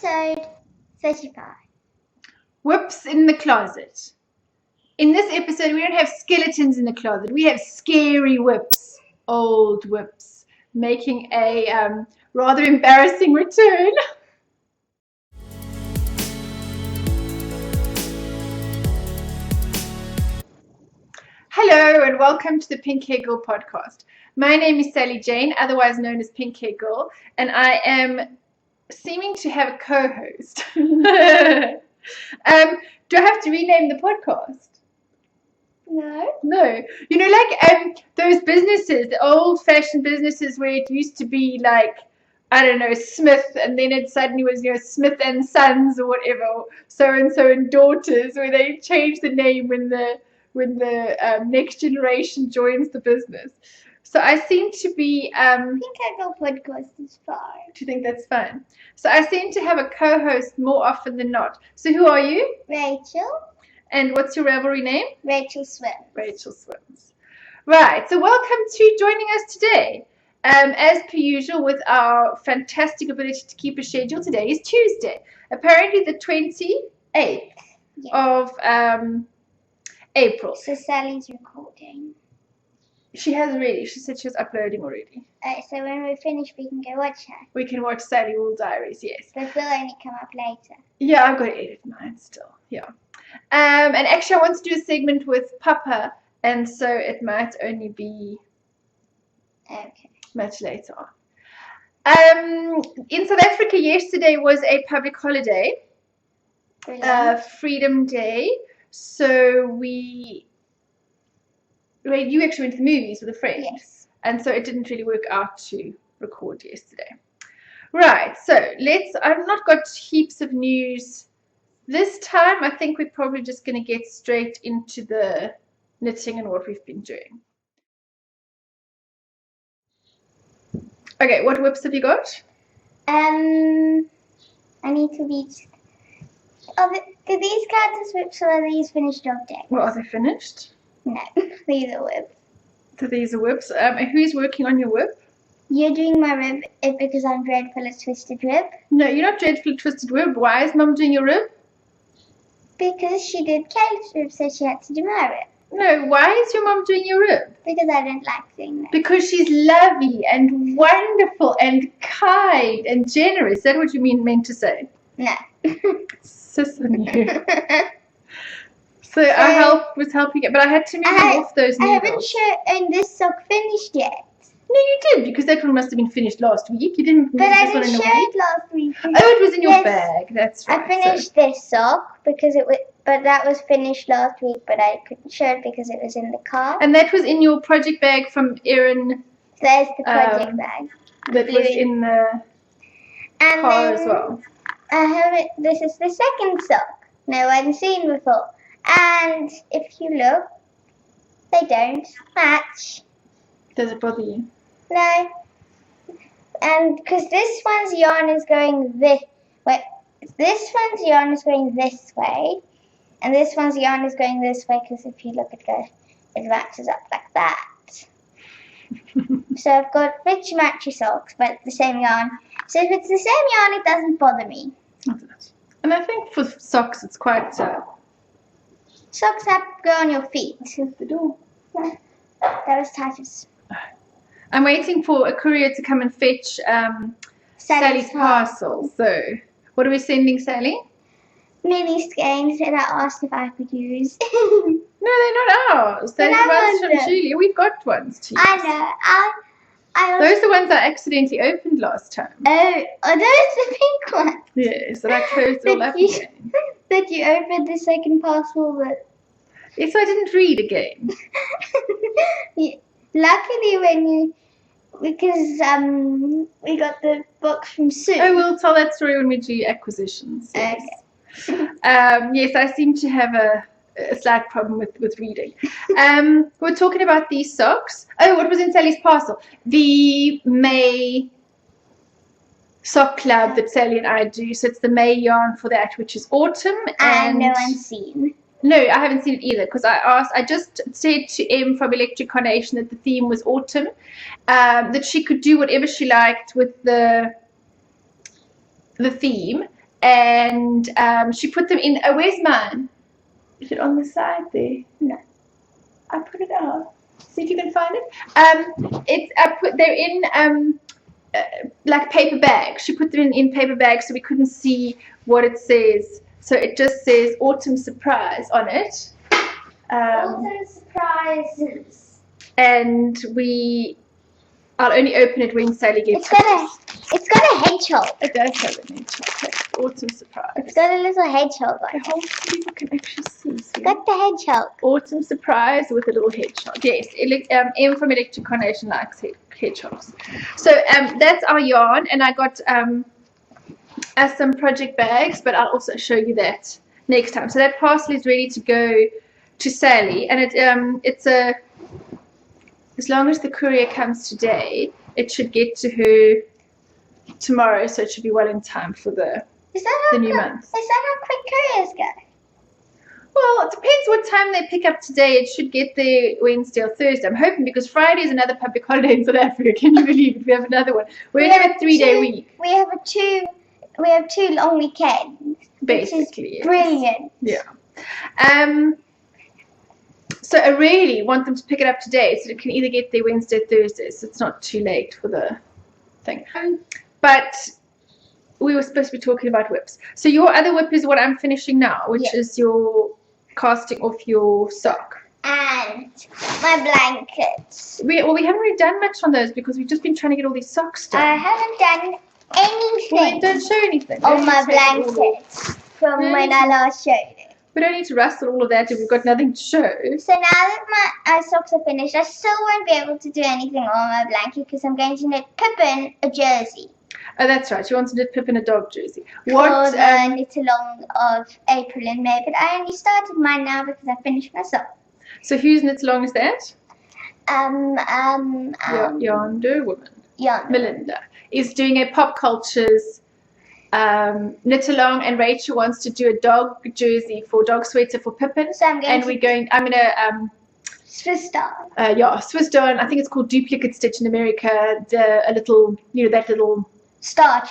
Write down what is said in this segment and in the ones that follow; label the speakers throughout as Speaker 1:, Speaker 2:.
Speaker 1: Episode 35.
Speaker 2: Whips in the closet. In this episode, we don't have skeletons in the closet. We have scary whips, old whips, making a rather embarrassing return. Hello and welcome to the Pink Hair Girl podcast. My name is Sally Jane, otherwise known as Pink Hair Girl, and I am seeming to have a co-host. Do I have to rename the podcast? No. You know, like those businesses, the old-fashioned businesses where it used to be like, I don't know, Smith, and then it suddenly was, Smith and Sons or whatever, so-and-so and Daughters, where they change the name when the next generation joins the business. So I seem to be...
Speaker 1: Pink Hair Girl podcast is fine.
Speaker 2: Do you think that's fun? So I seem to have a co-host more often than not. So who are you?
Speaker 1: Rachel.
Speaker 2: And what's your Ravelry name?
Speaker 1: Rachel Swims.
Speaker 2: Rachel Swims. Right, so welcome to joining us today. As per usual, with our fantastic ability to keep a schedule, today is Tuesday. Apparently the 28th of April.
Speaker 1: So Sally's recording.
Speaker 2: She has already. She said she was uploading already.
Speaker 1: So when we finish, we can go watch her.
Speaker 2: We can watch Sally Wool Diaries, yes.
Speaker 1: But we'll only come up later.
Speaker 2: Yeah, I've got to edit mine still. Yeah. And actually, I want to do a segment with Papa, and so it might only be much later on. In South Africa, yesterday was a public holiday, Freedom Day. So you actually went to the movies with a friend.
Speaker 1: Yes.
Speaker 2: And so it didn't really work out to record yesterday. Right, so I've not got heaps of news this time. I think we're probably just going to get straight into the knitting and what we've been doing. Okay, what whips have you got?
Speaker 1: I need to read. Do these count as whips or are these finished objects?
Speaker 2: Well, are they finished?
Speaker 1: No, these are whips.
Speaker 2: So these are whips. Who's working on your whip?
Speaker 1: You're doing my rib because I'm dreadful at twisted rib.
Speaker 2: No, you're not dreadful at twisted rib. Why is Mum doing your rib?
Speaker 1: Because she did Kayla's rib, so she had to do my rib.
Speaker 2: No, why is your mum doing your rib?
Speaker 1: Because I don't like doing that.
Speaker 2: Because she's lovely and wonderful and kind and generous. Is that what you meant to say?
Speaker 1: No.
Speaker 2: Sis on you. So I was helping it, but I had to move off those needles.
Speaker 1: I haven't shown this sock finished yet.
Speaker 2: No, you did, because that one must have been finished last week. You didn't.
Speaker 1: But I didn't show it last week.
Speaker 2: Oh, it was in your bag. That's right.
Speaker 1: I finished this sock because but that was finished last week. But I couldn't show it because it was in the car.
Speaker 2: And that was in your project bag from Erin.
Speaker 1: There's the project bag.
Speaker 2: That was in the car as well.
Speaker 1: I have it. This is the second sock. No one's seen before. And if you look, they don't match.
Speaker 2: Does it bother you?
Speaker 1: No. And because this one's yarn is going this way. This one's yarn is going this way. And this one's yarn is going this way because if you look, it matches up like that. So I've got matchy socks, but the same yarn. So if it's the same yarn, it doesn't bother me.
Speaker 2: And I think for socks, it's quite...
Speaker 1: Socks have to go on your feet.
Speaker 2: Here's the door.
Speaker 1: Yeah. That was Titus.
Speaker 2: I'm waiting for a courier to come and fetch Sally's parcel. So, what are we sending, Sally?
Speaker 1: Mini skeins that I asked if I could use.
Speaker 2: No, they're not ours. They're the ones from Julia. We've got ones to use.
Speaker 1: I know.
Speaker 2: Those are the ones I accidentally opened last time.
Speaker 1: Oh, are those the pink ones?
Speaker 2: Yes, and I closed it all up again.
Speaker 1: That you opened the second parcel that...
Speaker 2: Yes, I didn't read again.
Speaker 1: Luckily because we got the box from Sue.
Speaker 2: Oh, we'll tell that story when we do acquisitions. Yes.
Speaker 1: Okay.
Speaker 2: Yes, I seem to have a slight problem with reading. We're talking about these socks. Oh, what was in Sally's parcel? The May sock club that Sally and I do. So it's the May yarn for that, which is autumn.
Speaker 1: And no one's seen.
Speaker 2: No, I haven't seen it either because I just said to Em from Electric Carnation that the theme was autumn, that she could do whatever she liked with the theme. and she put them in. Where's mine? Is it on the side there? No, I put it out. See if you can find it. They're in like paper bags. She put them in paper bags so we couldn't see what it says. So it just says autumn surprise on it.
Speaker 1: Autumn surprises.
Speaker 2: And I'll only open it when Sally gets it.
Speaker 1: It's got a hedgehog.
Speaker 2: It does have a hedgehog. Autumn surprise.
Speaker 1: It's got a little hedgehog on
Speaker 2: I
Speaker 1: it.
Speaker 2: hope people can actually see.
Speaker 1: It's got the hedgehog.
Speaker 2: Autumn surprise with a little hedgehog. Yes, M from Electric Carnation likes hedgehogs. So that's our yarn, and I got some project bags, but I'll also show you that next time. So that parcel is ready to go to Sally, and it's as long as the courier comes today, it should get to her tomorrow, so it should be well in time for the new month.
Speaker 1: Is that how quick couriers go?
Speaker 2: Well, it depends what time they pick up today. It should get there Wednesday or Thursday. I'm hoping, because Friday is another public holiday in South Africa. Can you believe it? We have another one. We only have a 3-day week.
Speaker 1: We have two long weekends.
Speaker 2: Basically,
Speaker 1: which is brilliant.
Speaker 2: Yeah. So I really want them to pick it up today, so it can either get there Wednesday or Thursday, so it's not too late for the thing. But we were supposed to be talking about whips. So your other whip is what I'm finishing now, which is your casting off your sock.
Speaker 1: And my blankets.
Speaker 2: We haven't really done much on those because we've just been trying to get all these socks done.
Speaker 1: I haven't done anything.
Speaker 2: Well, don't show anything.
Speaker 1: On my blankets from when I last showed it.
Speaker 2: We don't need to rustle all of that if we've got nothing to show.
Speaker 1: So now that my socks are finished, I still won't be able to do anything on my blanket because I'm going to knit Pippin a jersey.
Speaker 2: Oh, that's right. She wants to knit Pippin a dog jersey.
Speaker 1: For the knit along of April and May, but I only started mine now because I finished my sock.
Speaker 2: So whose knit along is that? Yonder woman. Melinda is doing a Pop Cultures knit along, and Rachel wants to do a dog jersey dog sweater for Pippin.
Speaker 1: So I'm gonna Swiss style.
Speaker 2: Swiss style. I think it's called duplicate stitch in America. A little, that little
Speaker 1: Star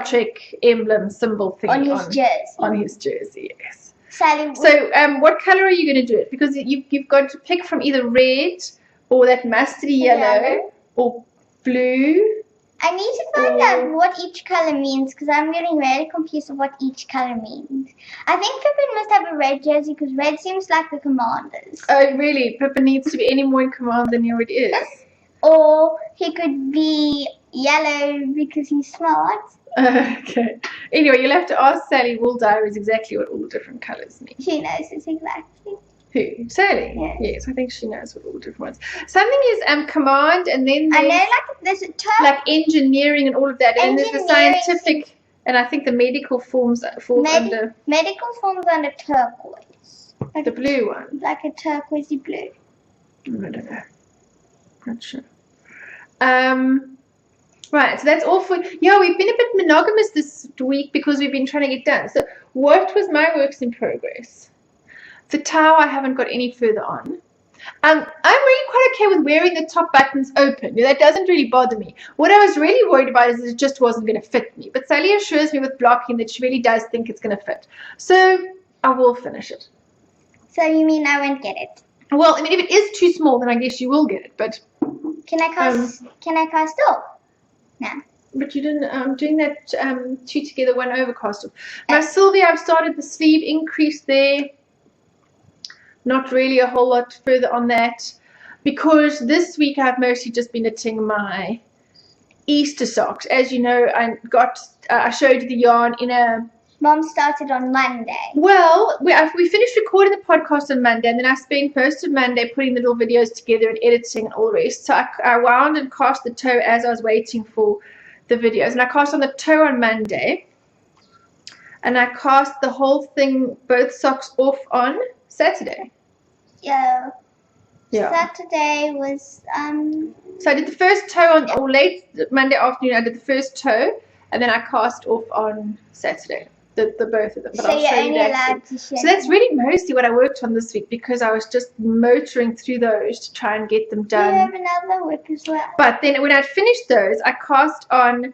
Speaker 1: Trek
Speaker 2: emblem symbol thing
Speaker 1: on his jersey.
Speaker 2: On his jersey, yes.
Speaker 1: Sally,
Speaker 2: so what color are you going to do it? Because you've got to pick from either red or that mustardy yellow or blue.
Speaker 1: I need to find out what each color means because I'm getting really confused of what each color means. I think Pippin must have a red jersey because red seems like the Commanders.
Speaker 2: Oh, really? Pippin needs to be any more in command than he already is.
Speaker 1: Or he could be yellow because he's smart.
Speaker 2: Okay. Anyway, you'll have to ask Sally Wool Diaries exactly what all the different colors mean.
Speaker 1: She knows it exactly.
Speaker 2: Who? Sally?
Speaker 1: Yes.
Speaker 2: Yes, I think she knows what all the different ones. Something is command, and then
Speaker 1: there's a term.
Speaker 2: Like engineering and all of that. And then there's the scientific, and I think the medical falls under...
Speaker 1: Medical falls under turquoise.
Speaker 2: Like the blue one?
Speaker 1: Like a turquoisey blue.
Speaker 2: I don't know. Not sure. Right, so that's all for... Yeah, we've been a bit monogamous this week because we've been trying to get done. So what was my works in progress? The towel I haven't got any further on. I'm really quite okay with wearing the top buttons open. That doesn't really bother me. What I was really worried about is that it just wasn't going to fit me. But Sally assures me with blocking that she really does think it's going to fit. So I will finish it.
Speaker 1: So you mean I won't get it?
Speaker 2: Well, I mean, if it is too small, then I guess you will get it. But
Speaker 1: can I cast off? No.
Speaker 2: But you didn't doing that 2 together 1 over cast off. Now Sylvia, I've started the sleeve increase there. Not really a whole lot further on that because this week I've mostly just been knitting my Easter socks. As you know, I showed you the yarn in a...
Speaker 1: Mom started on Monday.
Speaker 2: Well, we finished recording the podcast on Monday, and then I spent most of Monday putting the little videos together and editing and all the rest. So I wound and cast the toe as I was waiting for the videos. And I cast on the toe on Monday. And I cast the whole thing, both socks, off on Saturday.
Speaker 1: Yeah.
Speaker 2: Saturday
Speaker 1: was
Speaker 2: So I did the first toe or late Monday afternoon. I did the first toe, and then I cast off on Saturday. The both of them. But
Speaker 1: so
Speaker 2: I'll show you that. So that's really mostly what I worked on this week because I was just motoring through those to try and get them done.
Speaker 1: You have another whip as well.
Speaker 2: But then when I'd finished those, I cast on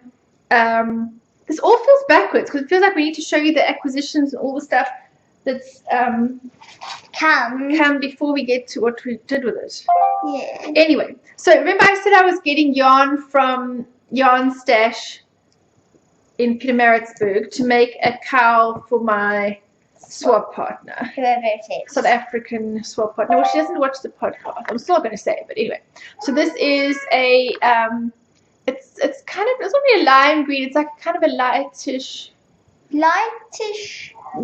Speaker 2: this all feels backwards because it feels like we need to show you the acquisitions and all the stuff that's come before we get to what we did with it.
Speaker 1: Yeah.
Speaker 2: Anyway, so remember I said I was getting yarn from Yarn Stash in Pietermaritzburg to make a cowl for my swap partner.
Speaker 1: Whoever it is.
Speaker 2: South African swap partner. Well, she doesn't watch the podcast. I'm still not going to say it, but anyway. So this is a it's kind of, it's not really a lime green. It's like kind of a lightish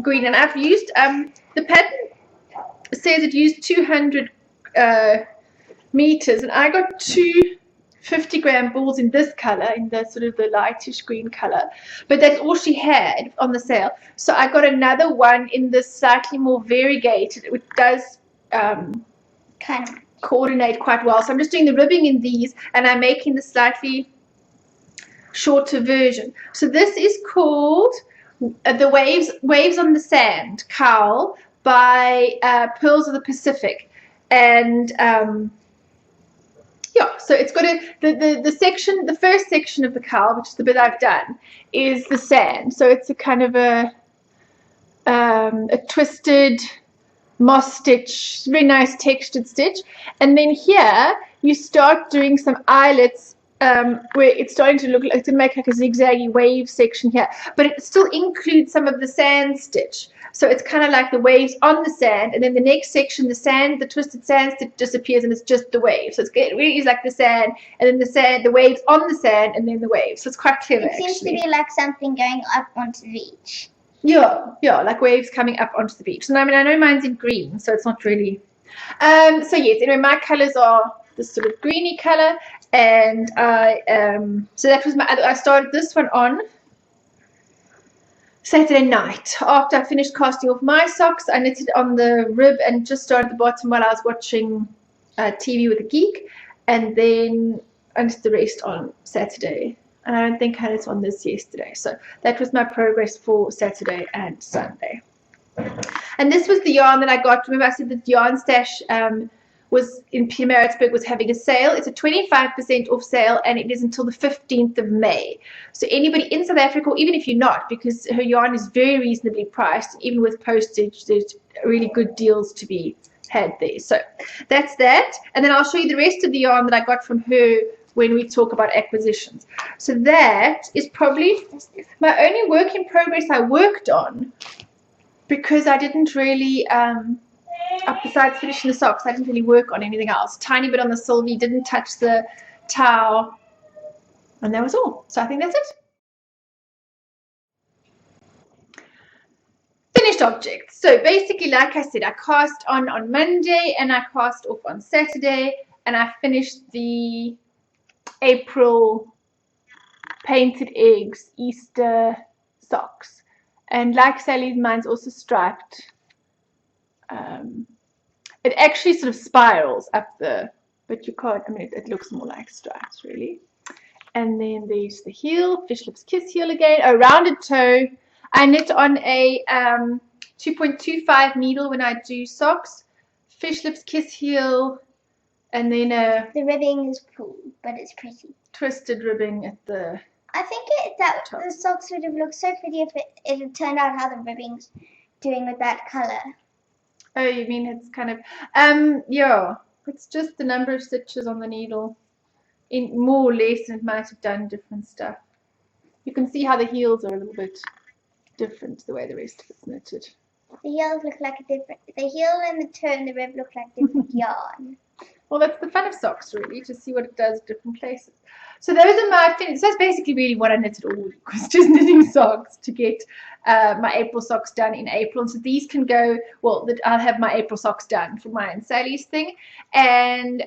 Speaker 2: green, and I've used the pattern says it used 200 meters, and I got two 50-gram balls in this color, in the sort of the lightish green color, but that's all she had on the sale. So I got another one in this slightly more variegated, which does kind of coordinate quite well. So I'm just doing the ribbing in these, and I'm making the slightly shorter version. So this is called the Waves on the Sand cowl by Pearls of the Pacific, and yeah, so it's got the section, the first section of the cowl, which is the bit I've done, is the sand. So it's a kind of a twisted moss stitch, very nice textured stitch, and then here you start doing some eyelets where it's starting to look like it's going to make like a zigzaggy wave section here, but it still includes some of the sand stitch. So it's kind of like the waves on the sand, and then the next section, the sand, the twisted sand stitch disappears, and it's just the wave. So it really is like the sand, and then the sand, the waves on the sand, and then the waves. So it's quite clever.
Speaker 1: It seems to be like something going up onto the beach.
Speaker 2: Yeah, like waves coming up onto the beach. And I mean, I know mine's in green, so it's not really. So yes, anyway, my colors are this sort of greeny color, and so that was I started this one on Saturday night after I finished casting off my socks. I knitted on the rib and just started at the bottom while I was watching TV with a geek, and then I knitted the rest on Saturday. And I don't think I had it on this yesterday. So that was my progress for Saturday and Sunday. And this was the yarn that I got. Remember I said that Yarn Stash was in Pietermaritzburg was having a sale. It's a 25% off sale, and it is until the 15th of May. So anybody in South Africa, or even if you're not, because her yarn is very reasonably priced, even with postage, there's really good deals to be had there. So that's that. And then I'll show you the rest of the yarn that I got from her when we talk about acquisitions. So that is probably my only work in progress I worked on, because I didn't really besides finishing the socks, I didn't really work on anything else. Tiny bit on the Sylvie, didn't touch the towel, and that was all. So I think that's it. Finished objects. So basically, like I said, I cast on Monday, and I cast off on Saturday, and I finished the April Painted Eggs Easter socks. And like Sally's, mine's also striped. It actually sort of spirals up but you can't, I mean, it looks more like stripes really. And then there's the heel, Fish Lips Kiss heel again, a rounded toe. I knit on a 2.25 needle when I do socks, Fish Lips Kiss heel, and then
Speaker 1: the ribbing is cool, but it's pretty.
Speaker 2: Twisted ribbing at the
Speaker 1: I think the socks would have looked so pretty if it had turned out how the ribbing's doing with that color.
Speaker 2: Oh, you mean it's kind of yeah, it's just the number of stitches on the needle, in more or less, and it might have done different stuff. You can see how the heels are a little bit different the way the rest of it's knitted.
Speaker 1: The heels look like the heel and the toe and the rib look like different yarn.
Speaker 2: Well, that's the fun of socks, really, to see what it does at different places. So those are my finished. So that's basically really what I knitted all week, was just knitting socks to get my April socks done in April. And so these can go, well, I'll have my April socks done for my and Sally's thing. And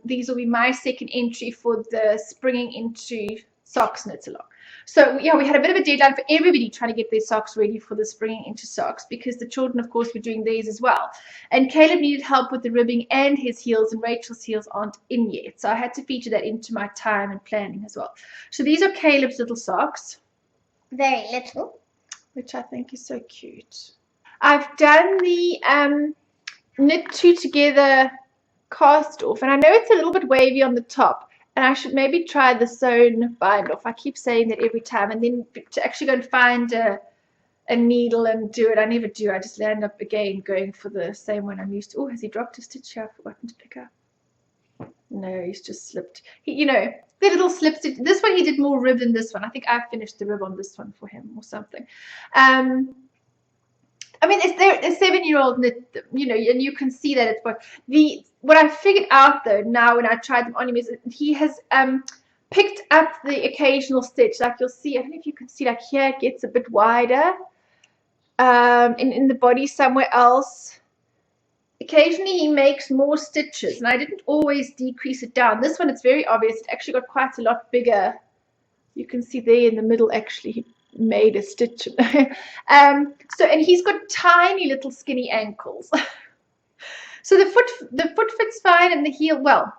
Speaker 2: these will be my second entry for the springing into socks knit along. So yeah, we had a bit of a deadline for everybody trying to get their socks ready for the springing into socks, because the children, of course, were doing theirs as well. And Caleb needed help with the ribbing and his heels, and Rachel's heels aren't in yet. So I had to feature that into my time and planning as well. So these are Caleb's little socks.
Speaker 1: Very little.
Speaker 2: Which I think is so cute. I've done the knit two together cast off, and I know it's a little bit wavy on the top. And I should maybe try the sewn bind off. I keep saying that every time, and then to actually go and find a needle and do it, I never do. I just end up again going for the same one I'm used to. Oh, has he dropped a stitch here? I've forgotten to pick up. No, he's just slipped. He, the little slip stitch. This one he did more rib than this one. I think I finished the rib on this one for him or something. I mean, a 7-year-old knit them, and you can see that it's what I figured out though now when I tried them on him is he has picked up the occasional stitch. Like you'll see, I don't know if you can see, like here it gets a bit wider, in the body somewhere else. Occasionally he makes more stitches, and I didn't always decrease it down. This one, it's very obvious. It actually got quite a lot bigger. You can see there in the middle, actually, he made a stitch. And he's got tiny little skinny ankles. So the foot fits fine, and the heel, well,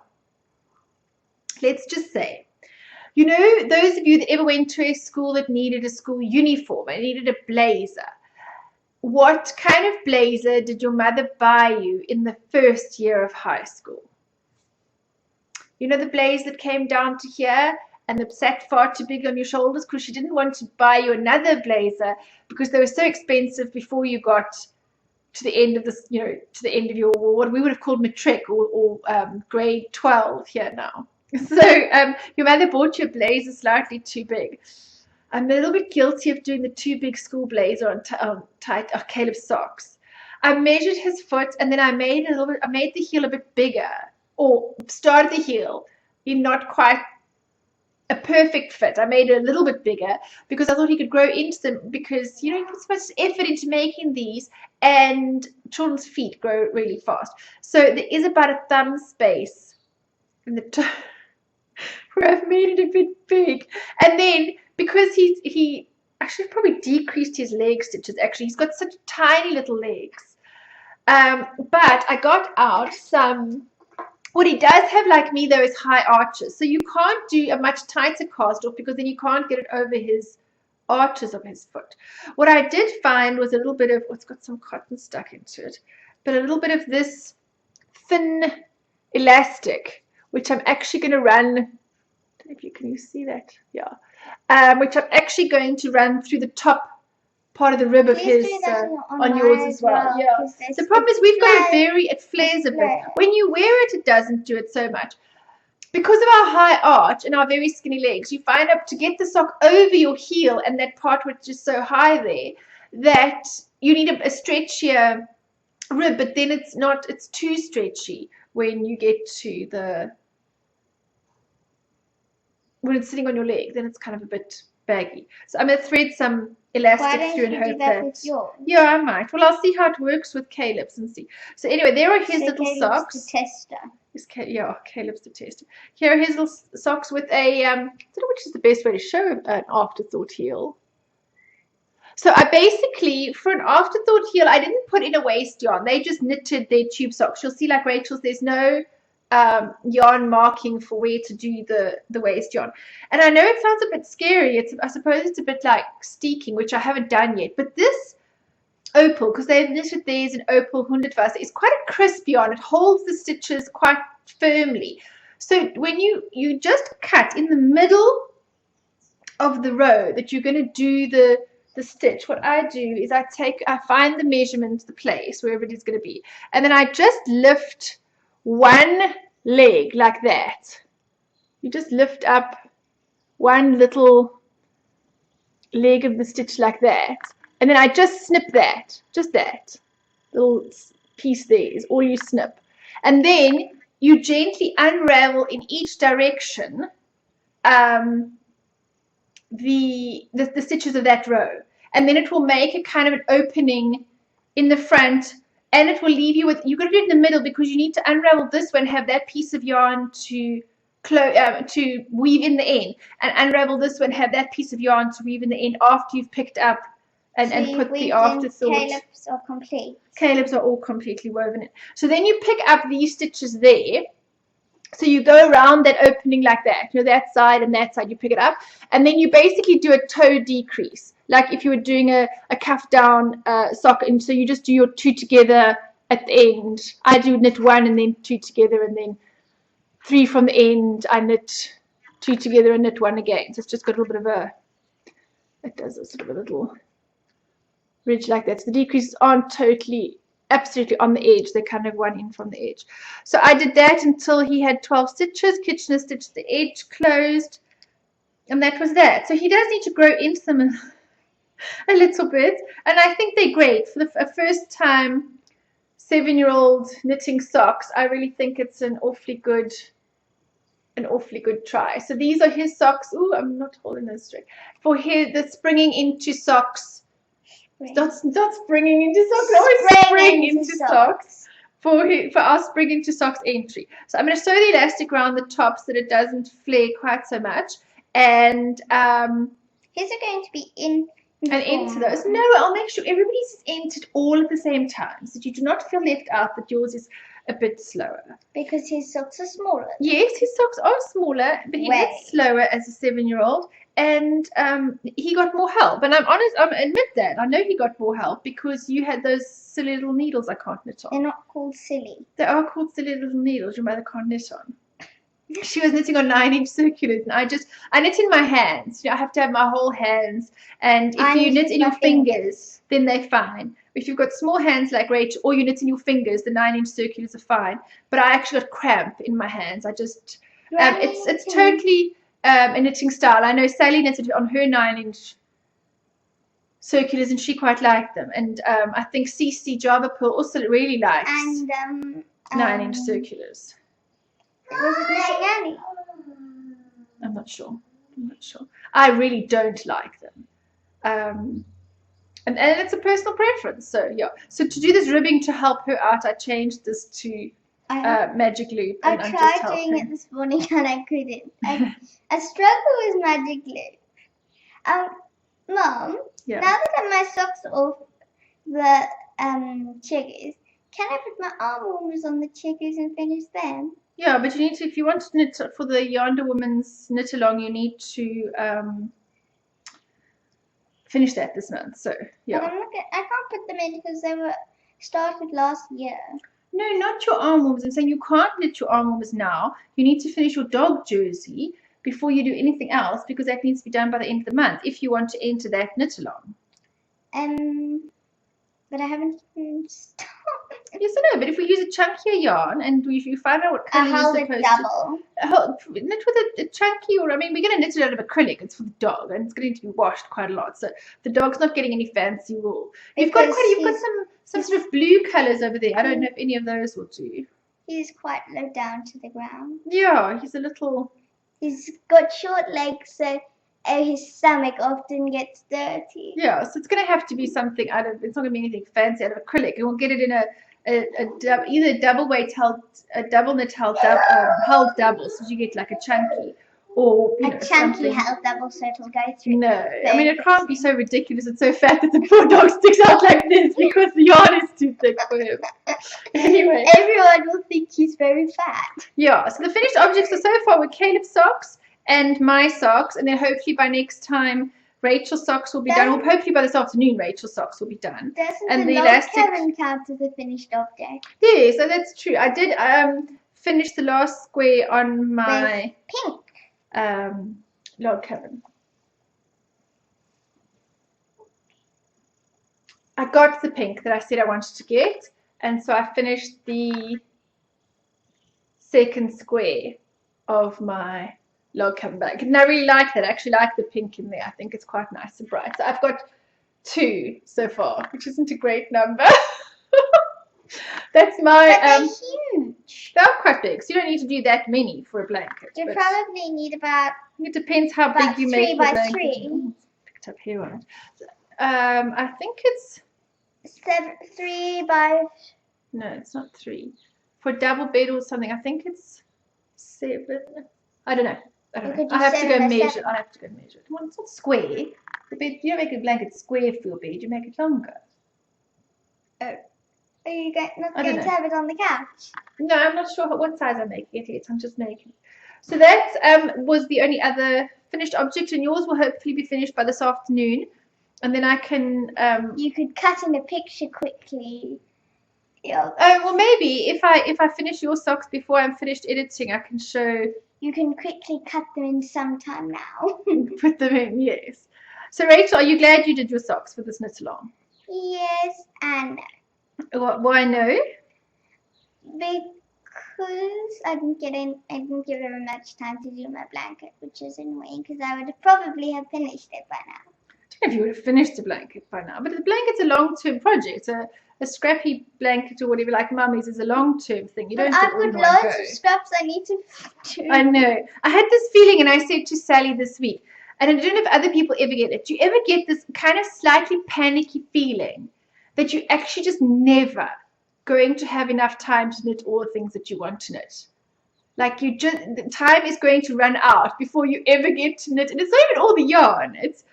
Speaker 2: let's just say, those of you that ever went to a school that needed a school uniform and needed a blazer, what kind of blazer did your mother buy you in the first year of high school? The blazer that came down to here and that sat far too big on your shoulders because she didn't want to buy you another blazer because they were so expensive before you got to the end of this, to the end of your, what we would have called matric or grade 12 here now. So your mother bought you a blazer slightly too big. I'm a little bit guilty of doing the too big school blazer on Caleb's socks. I measured his foot, and then I made the heel a bit bigger, or started the heel in not quite a perfect fit. I made it a little bit bigger because I thought he could grow into them, because you put so much effort into making these, and children's feet grow really fast. So there is about a thumb space in the toe where I've made it a bit big. And then because he actually probably decreased his leg stitches. Actually, he's got such tiny little legs. But I got out some. What he does have, like me, though, is high arches. So you can't do a much tighter cast off because then you can't get it over his arches of his foot. What I did find was a little bit of, it's got some cotton stuck into it, but a little bit of this thin elastic, which I'm actually going to run. I don't know if can you see that? Yeah. Which I'm actually going to run through the top part of the rib of his on yours as well. Yeah. The problem is we've got a it flares a bit. When you wear it, it doesn't do it so much. Because of our high arch and our very skinny legs, you find out to get the sock over your heel and that part which is so high there, that you need a stretchier rib, but then it's too stretchy when you get to when it's sitting on your leg, then it's kind of a bit baggy. So I'm going to thread some elastic through and hope that. Yeah, I might. Well, I'll see how it works with Caleb's and see. So anyway, there are his little socks.
Speaker 1: The tester.
Speaker 2: Yeah, Caleb's the tester. Here are his little socks with a, I don't know which is the best way to show an afterthought heel. So I basically, for an afterthought heel, I didn't put in a waist yarn. They just knitted their tube socks. You'll see, like Rachel's, there's no yarn marking for where to do the waist yarn. And I know it sounds a bit scary. I suppose it's a bit like steeking, which I haven't done yet. But this opal, because they've knitted theirs in opal 100%, it's quite a crisp yarn. It holds the stitches quite firmly. So when you just cut in the middle of the row that you're going to do the stitch, what I do is I find the measurement, the place, wherever it is going to be, and then I just lift one leg like that. You just lift up one little leg of the stitch like that, and then I just snip that, just that little piece there is all you snip, and then you gently unravel in each direction the stitches of that row, and then it will make a kind of an opening in the front, and it will leave you with, you've got to do it in the middle because you need to unravel this one, have that piece of yarn to weave in the end, and unravel this one, have that piece of yarn to weave in the end after you've picked up and put the afterthought.
Speaker 1: Caleb's are complete.
Speaker 2: Caleb's are all completely woven in. So then you pick up these stitches there. So you go around that opening like that, that side and that side, you pick it up, and then you basically do a toe decrease, like if you were doing a cuff down sock, and so you just do your two together at the end. I do knit one and then two together, and then 3 from the end, I knit 2 together and knit 1 again. So it's just got a little bit of a, it does a sort of a little ridge like that. So the decreases aren't totally, absolutely on the edge. They're kind of 1 in from the edge. So I did that until he had 12 stitches. Kitchener stitched the edge closed, and that was that. So he does need to grow into them a little bit, and I think they're great for the first time 7-year-old knitting socks. I really think it's an awfully good try. So these are his socks. Oh, I'm not holding those straight. For the springing into socks. Not springing into socks. Spring into socks. For our spring into socks entry. So I'm going to sew the elastic around the top so that it doesn't flare quite so much. And
Speaker 1: his are going to be in
Speaker 2: and into those. No, I'll make sure everybody's is entered all at the same time, so that you do not feel left out that yours is a bit slower.
Speaker 1: Because his socks are smaller.
Speaker 2: Yes, his socks are smaller, but he gets slower as a 7-year-old, and he got more help. And I'm honest, I admit that. I know he got more help because you had those silly little needles I can't knit on.
Speaker 1: They're not called silly.
Speaker 2: They are called silly little needles your mother can't knit on. She was knitting on 9-inch circulars, and I knit in my hands. I have to have my whole hands, and if you knit in your fingers, then they're fine. If you've got small hands like Rachel, or you knit in your fingers, the 9-inch circulars are fine. But I actually got cramp in my hands. I just, it's totally a knitting style. I know Sally knitted on her 9-inch circulars, and she quite liked them. And I think CC Java Pearl also really likes 9-inch circulars.
Speaker 1: Was it Knitting Annie?
Speaker 2: I'm not sure. I really don't like them. And it's a personal preference. So yeah. So to do this ribbing to help her out, I changed this to Magic Loop.
Speaker 1: I tried doing it this morning and I couldn't. I struggle with Magic Loop. Mom, now that my socks are off the checkers, can I put my arm warmers on the checkers and finish them?
Speaker 2: Yeah, but you need to, if you want to knit for the Yonder Woman's knit along, you need to finish that this month. So yeah.
Speaker 1: But I can't put them in because they were started last year.
Speaker 2: No, not your arm warmers. I'm saying you can't knit your arm warmers now. You need to finish your dog jersey before you do anything else, because that needs to be done by the end of the month if you want to enter that knit along.
Speaker 1: But I haven't started.
Speaker 2: Yes, I know, but if we use a chunkier yarn and if you find out what colour you're supposed to knit with a chunky, or I mean, we're going to knit it out of acrylic. It's for the dog, and it's going to be washed quite a lot. So the dog's not getting any fancy wool. You've got some sort of blue colours over there. I don't know if any of those will do.
Speaker 1: He's quite low down to the ground.
Speaker 2: Yeah, he's a little.
Speaker 1: He's got short legs, so his stomach often gets dirty.
Speaker 2: Yeah, so it's going to have to be something out of. It's not going to be anything fancy out of acrylic. You won't get it in either a double weight held, a double knit held double, so you get like a chunky, or
Speaker 1: a chunky held double, so it'll go through.
Speaker 2: No, I mean, it can't be so ridiculous. It's so fat that the poor dog sticks out like this because the yarn is too thick for him. Anyway,
Speaker 1: everyone will think he's very fat.
Speaker 2: Yeah. So the finished objects so far were Caleb's socks and my socks, and then hopefully by next time Rachel's socks will be done. Or hopefully by this afternoon Rachel's socks will be done.
Speaker 1: Doesn't the elastic count as a finished object?
Speaker 2: Yeah, so that's true. I did finish the last square on my
Speaker 1: pink
Speaker 2: log cabin. I got the pink that I said I wanted to get, and so I finished the second square of my log cabin bag, and I really like that. I actually like the pink in there. I think it's quite nice and bright. So I've got 2 so far, which isn't a great number. That's my
Speaker 1: they're huge.
Speaker 2: They're quite big, so you don't need to do that many for a blanket.
Speaker 1: You probably need about.
Speaker 2: It depends how big you make the blanket.
Speaker 1: 3 by 3.
Speaker 2: Picked up here on it. I think it's
Speaker 1: 3 by.
Speaker 2: No, it's not 3. For double bed or something, I think it's 7. I don't know. I have to go measure. I have to go measure it. Well, it's not square. The bed. You don't make a blanket square for your bed. You make it longer.
Speaker 1: Oh. Are you not going to have it on the couch?
Speaker 2: No, I'm not sure what size I'm making it yet. I'm just making it. So that was the only other finished object, and yours will hopefully be finished by this afternoon. And then I can...
Speaker 1: you could cut in a picture quickly Yeah.
Speaker 2: Well, maybe if I finish your socks before I'm finished editing, I can show.
Speaker 1: You can quickly cut them in sometime now.
Speaker 2: Put them in, yes. So Rachel, are you glad you did your socks for this knit along?
Speaker 1: Yes and no.
Speaker 2: Why no?
Speaker 1: Because I didn't give them much time to do my blanket, which is annoying because I would probably have finished it by now.
Speaker 2: I don't know if you would have finished the blanket by now, but the blanket's a long-term project. A scrappy blanket or whatever, like mummy's, is a long-term thing. You don't do it
Speaker 1: I've
Speaker 2: all in
Speaker 1: got
Speaker 2: one
Speaker 1: loads
Speaker 2: go.
Speaker 1: of scraps I need to do.
Speaker 2: I know. I had this feeling, and I said to Sally this week, and I don't know if other people ever get it. Do you ever get this kind of slightly panicky feeling that you're actually just never going to have enough time to knit all the things that you want to knit? Like the time is going to run out before you ever get to knit, and it's not even all the yarn. It's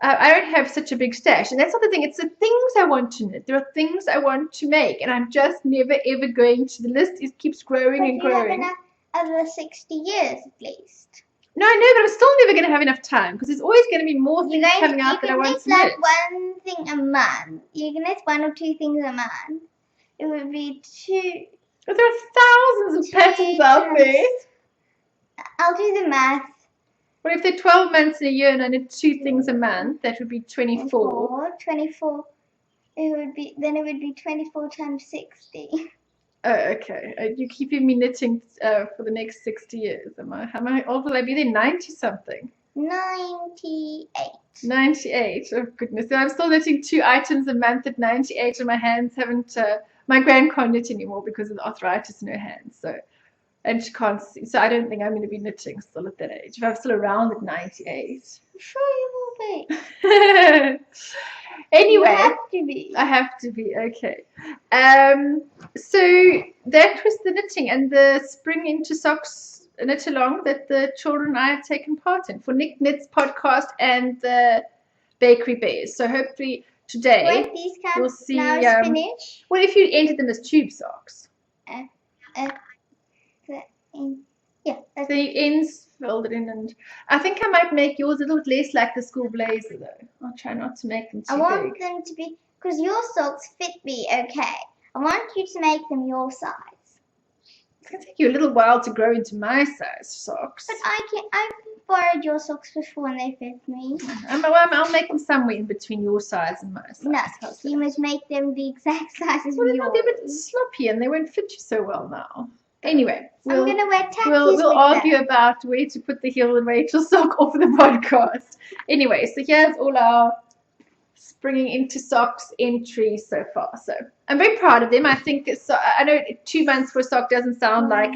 Speaker 2: I don't have such a big stash, and that's not the thing. It's the things I want to knit. There are things I want to make, and I'm just never ever going to. The list keeps growing
Speaker 1: But
Speaker 2: and
Speaker 1: you
Speaker 2: growing.
Speaker 1: have another 60 years at least.
Speaker 2: No, I know, but I'm still never going to have enough time because there's always going to be more things coming out that I want to knit.
Speaker 1: You can knit like one thing a month. You can knit 1 or 2 things a month. It would be 2.
Speaker 2: But there are thousands of patterns out there.
Speaker 1: I'll do the math.
Speaker 2: Well, if there are 12 months in a year and I knit 2 things a month, that would be 24.
Speaker 1: 24. It would be 24 times 60.
Speaker 2: Oh, okay. You're keeping me knitting for the next 60 years. How old will I be then? 90 something.
Speaker 1: 98.
Speaker 2: 98. Oh goodness. So I'm still knitting 2 items a month at 98, and my hands haven't. My gran can't knit anymore because of the arthritis in her hands. And she can't see. So I don't think I'm going to be knitting still at that age. If I'm still around at 98.
Speaker 1: I'm sure you will be.
Speaker 2: Anyway,
Speaker 1: you have to be.
Speaker 2: I have to be, okay. So that was the knitting and the Spring into Socks knit along that the children and I have taken part in for Nick Knits podcast and the Bakery Bears. So hopefully today
Speaker 1: these
Speaker 2: we'll see.
Speaker 1: Now finish.
Speaker 2: Well, if you entered them as tube socks.
Speaker 1: Yeah.
Speaker 2: The ends filled it in, and I think I might make yours a little bit less like the school blazer though. I'll try not to make them too big.
Speaker 1: I want them to be, because your socks fit me okay. I want you to make them your size.
Speaker 2: It's going to take you a little while to grow into my size socks.
Speaker 1: But I've borrowed your socks before and they fit me.
Speaker 2: I'll make them somewhere in between your size and my size.
Speaker 1: No, you must make them the exact size as yours.
Speaker 2: Well, they'll be a bit sloppy and they won't fit you so well now. Anyway,
Speaker 1: I'm going to wear tackies
Speaker 2: we'll argue about where to put the heel and Rachel's sock off the podcast. Anyway, so here's all our Springing into Socks entries so far. So I'm very proud of them. I think I know 2 months for a sock doesn't sound like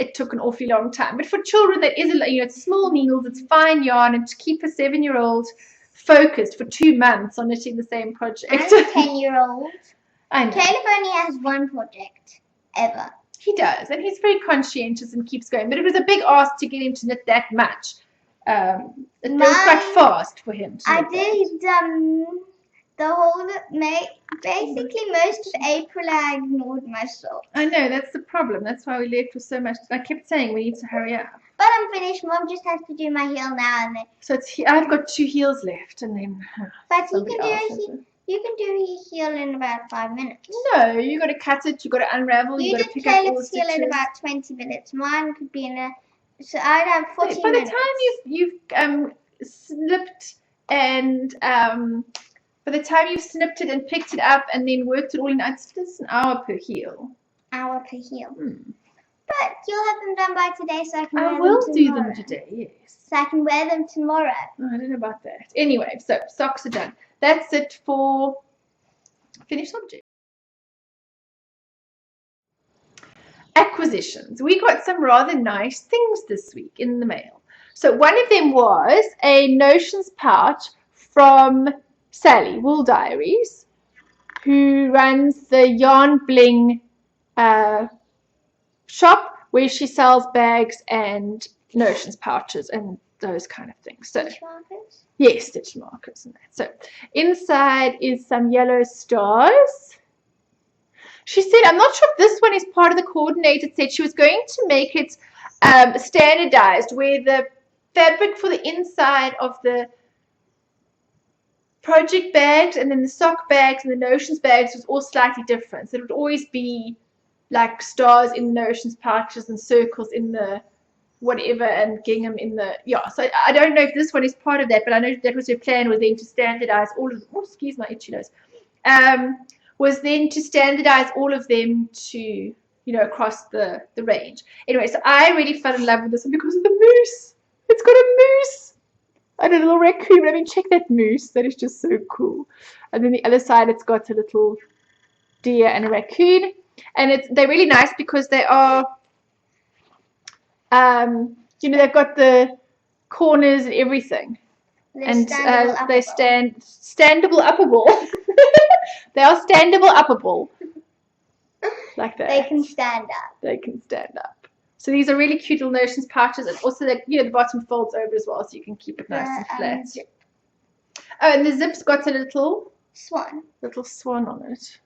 Speaker 2: it took an awfully long time, but for children that is it's small needles, it's fine yarn, and to keep a 7-year-old focused for 2 months on knitting the same project.
Speaker 1: I'm a 10-year-old.
Speaker 2: I know.
Speaker 1: Caleb only has 1 project ever.
Speaker 2: He does, and he's very conscientious and keeps going. But it was a big ask to get him to knit that much. It was quite fast for him.
Speaker 1: I did the whole basically most of April. I ignored myself.
Speaker 2: I know, that's the problem. That's why we left with so much. I kept saying we need to hurry up.
Speaker 1: But I'm finished. Mom just has to do my heel now and then.
Speaker 2: So I've got 2 heels left, and then.
Speaker 1: But you can do his heel in about 5 minutes.
Speaker 2: No, you got to cut it. You got to unravel. You got to pick up all the stitches.
Speaker 1: heel in about 20 minutes. Mine could be in a. So I'd have 40 minutes.
Speaker 2: By the time you've snipped and by the time you've snipped it and picked it up and then worked it all in, it's an hour per heel.
Speaker 1: Hour per heel. But you'll have them done by today, so I can wear them tomorrow.
Speaker 2: I will do them today, yes.
Speaker 1: So I can wear them tomorrow.
Speaker 2: Oh, I don't know about that. Anyway, so socks are done. That's it for finished object. Acquisitions. We got some rather nice things this week in the mail. So one of them was a Notions pouch from Sally, Wool Diaries, who runs the Yarn Bling shop where she sells bags and Notions pouches and those kind of things. So,
Speaker 1: stitch markers?
Speaker 2: Yes, stitch markers and that. So inside is some yellow stars. She said, I'm not sure if this one is part of the coordinated set. She was going to make it standardized where the fabric for the inside of the project bags and then the sock bags and the Notions bags was all slightly different. So it would always be like stars in the Notions pouches and circles in the whatever and gingham in the so I don't know if this one is part of that, but I know that was your plan, was then to standardize all of excuse my itchy nose, was then to standardize all of them to across the range. Anyway, so I really fell in love with this one because of the moose. It's got a moose and a little raccoon. I mean, check that moose. That is just so cool. And then the other side, it's got a little deer and a raccoon. And they're really nice because they are, they've got the corners and everything. And they standable upperable. They are standable upperable. Like that.
Speaker 1: They can stand up.
Speaker 2: They can stand up. So these are really cute little Notions pouches, and also the bottom folds over as well, so you can keep it nice and flat. Oh, and the zip's got a little
Speaker 1: swan.
Speaker 2: Little swan on it. Let's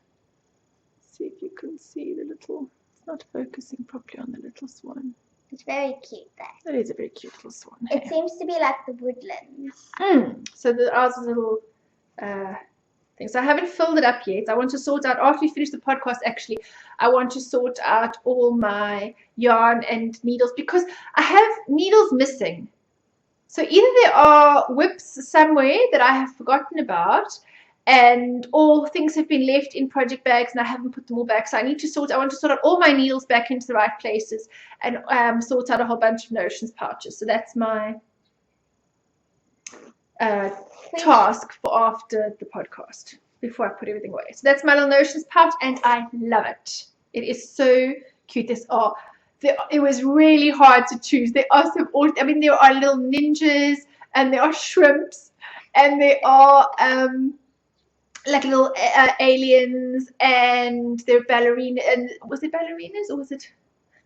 Speaker 2: see if you can see the little. It's not focusing properly on the little swan.
Speaker 1: It's very cute there.
Speaker 2: That is a very cute little swan.
Speaker 1: It seems to be like the woodlands.
Speaker 2: So ours is a little thing. So I haven't filled it up yet. I want to sort out, after we finish the podcast actually, I want to sort out all my yarn and needles because I have needles missing. So either there are whips somewhere that I have forgotten about, and all things have been left in project bags and I haven't put them all back. So I want to sort out all my needles back into the right places and sort out a whole bunch of Notions pouches. So that's my task for after the podcast, before I put everything away. So that's my little Notions pouch and I love it. It is so cute. It was really hard to choose. There are there are little ninjas and there are shrimps and there are like little aliens, and there are ballerina, and was it ballerinas or was it?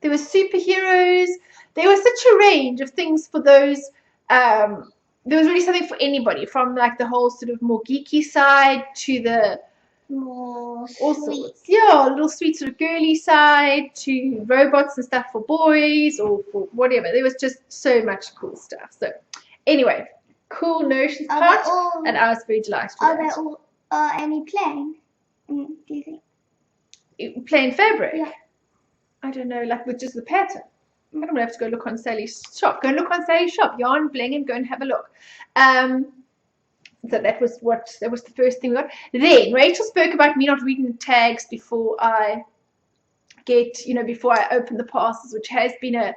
Speaker 2: There were superheroes. There was such a range of things for those. There was really something for anybody, from like the whole sort of more geeky side to the
Speaker 1: more
Speaker 2: sweet, little sweet sort of girly side, to robots and stuff for boys or for whatever. There was just so much cool stuff. So anyway, cool Notions pouch, and I was very delighted with that.
Speaker 1: Are there all any plain? Do you think?
Speaker 2: Plain fabric?
Speaker 1: Yeah.
Speaker 2: I don't know, like with just the pattern. I'm gonna have to go look on Sally's shop. Go and look on Sally's shop, Yarn Bling, and go and have a look. So that was the first thing we got. Then Rachel spoke about me not reading the tags before I open the parcels, which has been a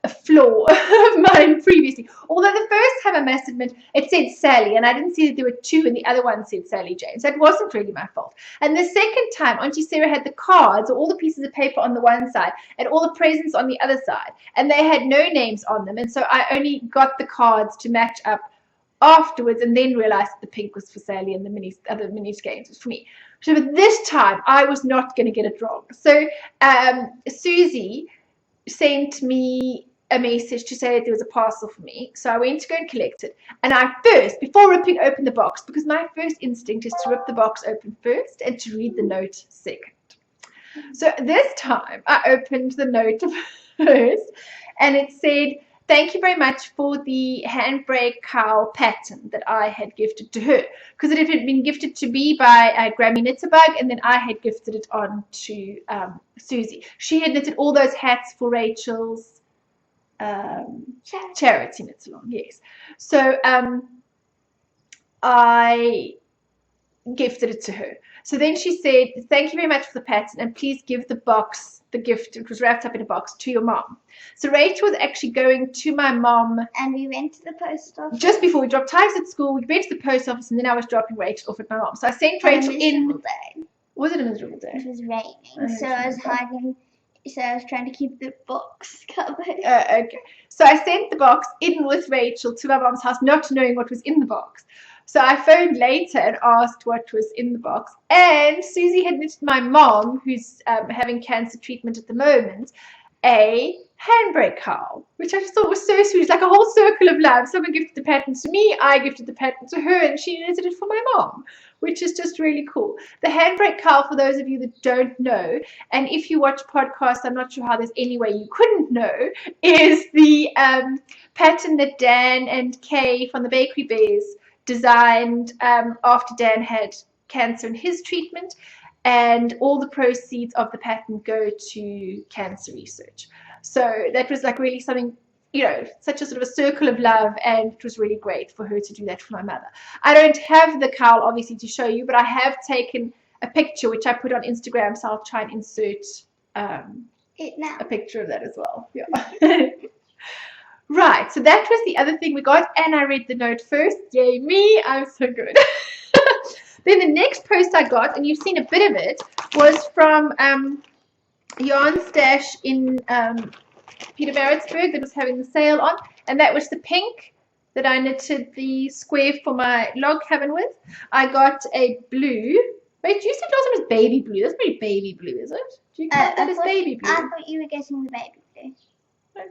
Speaker 2: flaw of mine previously. Although the first time I must admit it said Sally, and I didn't see that there were two, and the other one said Sally Jane. So it wasn't really my fault. And the second time, Auntie Sarah had the cards, or all the pieces of paper on the one side, and all the presents on the other side, and they had no names on them. And so I only got the cards to match up afterwards, and then realized that the pink was for Sally and the other mini skeins was for me. So but this time I was not going to get it wrong. So Susie sent me a message to say that there was a parcel for me. So I went to go and collect it. And before ripping open the box, because my first instinct is to rip the box open first and to read the note second. So this time I opened the note first, and it said, "Thank you very much for the handbrake cowl pattern that I had gifted to her." Because it had been gifted to me by Grammy Knitterbug, and then I had gifted it on to Susie. She had knitted all those hats for Rachel's charity knit along. Yes. So I gifted it to her. So then she said, "Thank you very much for the pattern, and please give the gift, it was wrapped up in a box, to your mom." So Rachel was actually going to my mom.
Speaker 1: And we went to the post office.
Speaker 2: Just before we dropped Tyves at school, we went to the post office, and then I was dropping Rachel off at my mom. So I sent Rachel in.
Speaker 1: Day.
Speaker 2: Was it a miserable day?
Speaker 1: It was raining, so I was hiding. So I was trying to keep the box covered.
Speaker 2: Okay. So I sent the box in with Rachel to my mom's house, not knowing what was in the box. So I phoned later and asked what was in the box. And Susie had knitted my mom, who's having cancer treatment at the moment, a handbrake cowl, which I just thought was so sweet. It's like a whole circle of love. Someone gifted the pattern to me, I gifted the pattern to her, and she knitted it for my mom, which is just really cool. The handbrake cowl, for those of you that don't know, and if you watch podcasts, I'm not sure how there's any way you couldn't know, is the pattern that Dan and Kay from the Bakery Bears designed after Dan had cancer in his treatment, and all the proceeds of the patent go to cancer research. So that was like really something, you know, such a sort of a circle of love, and it was really great for her to do that for my mother. I don't have the cowl obviously to show you, but I have taken a picture which I put on Instagram, so I'll try and insert
Speaker 1: It now.
Speaker 2: a picture of that as well. Yeah. Right, so that was the other thing we got, and I read the note first. Yay me, I'm so good. Then the next post I got, and you've seen a bit of it, was from Yarn Stash in Pietermaritzburg that was having the sale on, and that was the pink that I knitted the square for my log cabin with. I got a blue. Wait, you said last time was baby blue. That's pretty baby blue, is it? Do you count that as baby blue?
Speaker 1: I thought you were getting the baby blue.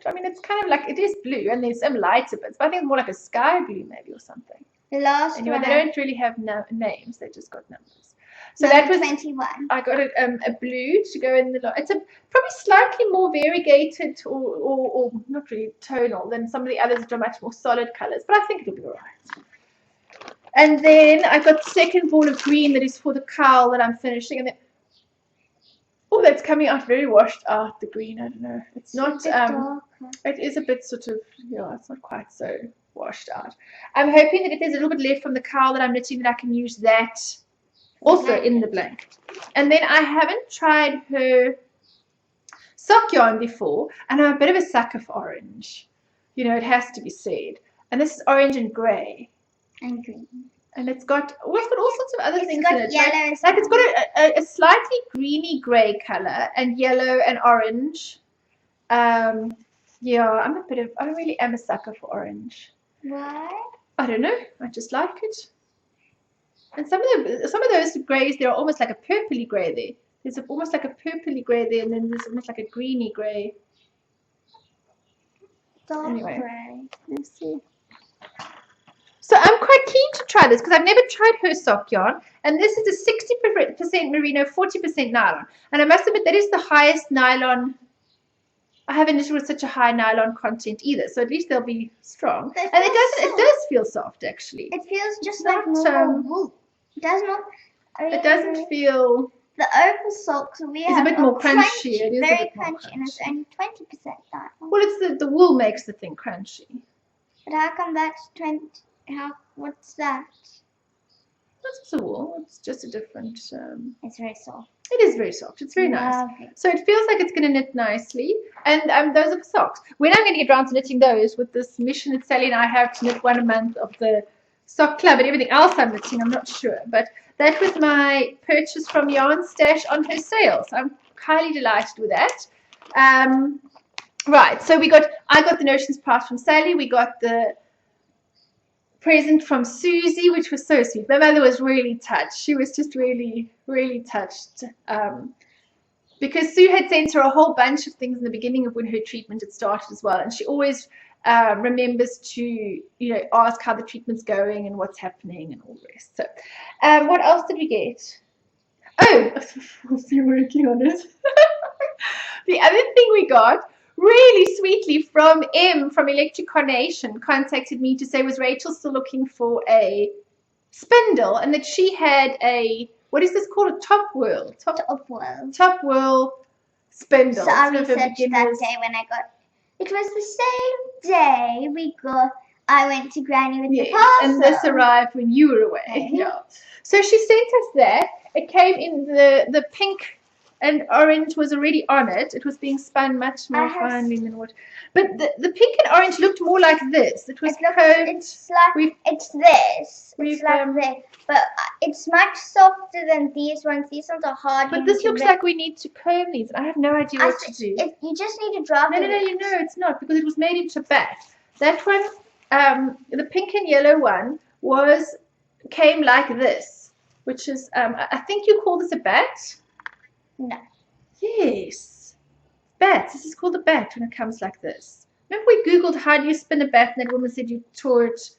Speaker 2: I mean, it's kind of like, it is blue, and there's some lighter bits, but I think it's more like a sky blue maybe or something.
Speaker 1: The last
Speaker 2: Anyway,
Speaker 1: one.
Speaker 2: they don't really have names, they just got numbers. So
Speaker 1: Number
Speaker 2: that was
Speaker 1: 21.
Speaker 2: I got a blue to go in the lot. It's a probably slightly more variegated or not really tonal than some of the others that are much more solid colours, but I think it'll be all right. And then I got the second ball of green that is for the cowl that I'm finishing, and then oh, that's coming out very washed out, the green. I don't know. It's not it is a bit sort of, yeah, it's not quite so washed out. I'm hoping that if there's a little bit left from the cowl that I'm knitting, that I can use that also in the blanket. And then I haven't tried her sock yarn before, and I'm a bit of a sucker for orange. You know, it has to be said. And this is orange and grey.
Speaker 1: And green.
Speaker 2: And it's got, oh, it's got all sorts of other things in it.
Speaker 1: Yellow.
Speaker 2: Like it's got a slightly greeny grey colour and yellow and orange. Yeah, I really am a sucker for orange.
Speaker 1: Why?
Speaker 2: I don't know. I just like it. And some of those greys, they're almost like a purpley grey there. There's almost like a purpley grey there, and then there's almost like a greeny grey.
Speaker 1: Dark
Speaker 2: Anyway.
Speaker 1: grey.
Speaker 2: Let's see. So I'm quite keen to try this because I've never tried her sock yarn, and this is a 60% merino, 40% nylon. And I must admit that is the highest nylon. I haven't knitted with such a high nylon content either, so at least they'll be strong. And it does feel soft actually.
Speaker 1: It feels just
Speaker 2: It's
Speaker 1: like
Speaker 2: not,
Speaker 1: normal wool. It does not.
Speaker 2: It doesn't feel.
Speaker 1: The opal socks we have
Speaker 2: It's a bit more
Speaker 1: are
Speaker 2: crunchy. It is
Speaker 1: very
Speaker 2: a bit more
Speaker 1: crunchy, and it's only 20% nylon.
Speaker 2: Well, it's the wool makes the thing crunchy.
Speaker 1: But how come that's 20? What's that?
Speaker 2: That's also wool. It's just a different.
Speaker 1: It's very soft.
Speaker 2: It is very soft. It's very nice.
Speaker 1: Lovely.
Speaker 2: So it feels like it's going to knit nicely. And those are the socks. When I'm going to get around to knitting those with this mission that Sally and I have to knit 1 a month of the sock club and everything else I'm knitting, I'm not sure. But that was my purchase from Yarn Stash on her sale. So I'm highly delighted with that. Right. So I got the notions part from Sally. We got the present from Susie, which was so sweet. My mother was really touched. She was just really, really touched. Because Sue had sent her a whole bunch of things in the beginning of when her treatment had started as well. And she always remembers to, ask how the treatment's going and what's happening and all the rest. So what else did we get? Oh, I'm still working on it. The other thing we got, really sweetly, from M from Electric Carnation, contacted me to say, was Rachel still looking for a spindle, and that she had a, what is this called, a top whirl spindle.
Speaker 1: So I researched that day when I got, it was the same day I went to Granny with the parcel.
Speaker 2: And this arrived when you were away.
Speaker 1: Mm-hmm.
Speaker 2: Yeah. So she sent us that. It came in the pink and orange was already on it. It was being spun much more finely than what. But the pink and orange looked more like this. It was combed.
Speaker 1: It's like it's this. It's like this, but it's much softer than these ones. These ones are hard.
Speaker 2: But this looks like we need to comb these. I have no idea what to do.
Speaker 1: You just need to drop it.
Speaker 2: No, it's not, because it was made into bat. That one, the pink and yellow one came like this, which is I think you call this a bat.
Speaker 1: No.
Speaker 2: Yes. Bat. This is called a bat when it comes like this. Remember we Googled how do you spin a bat, and that woman said you tore it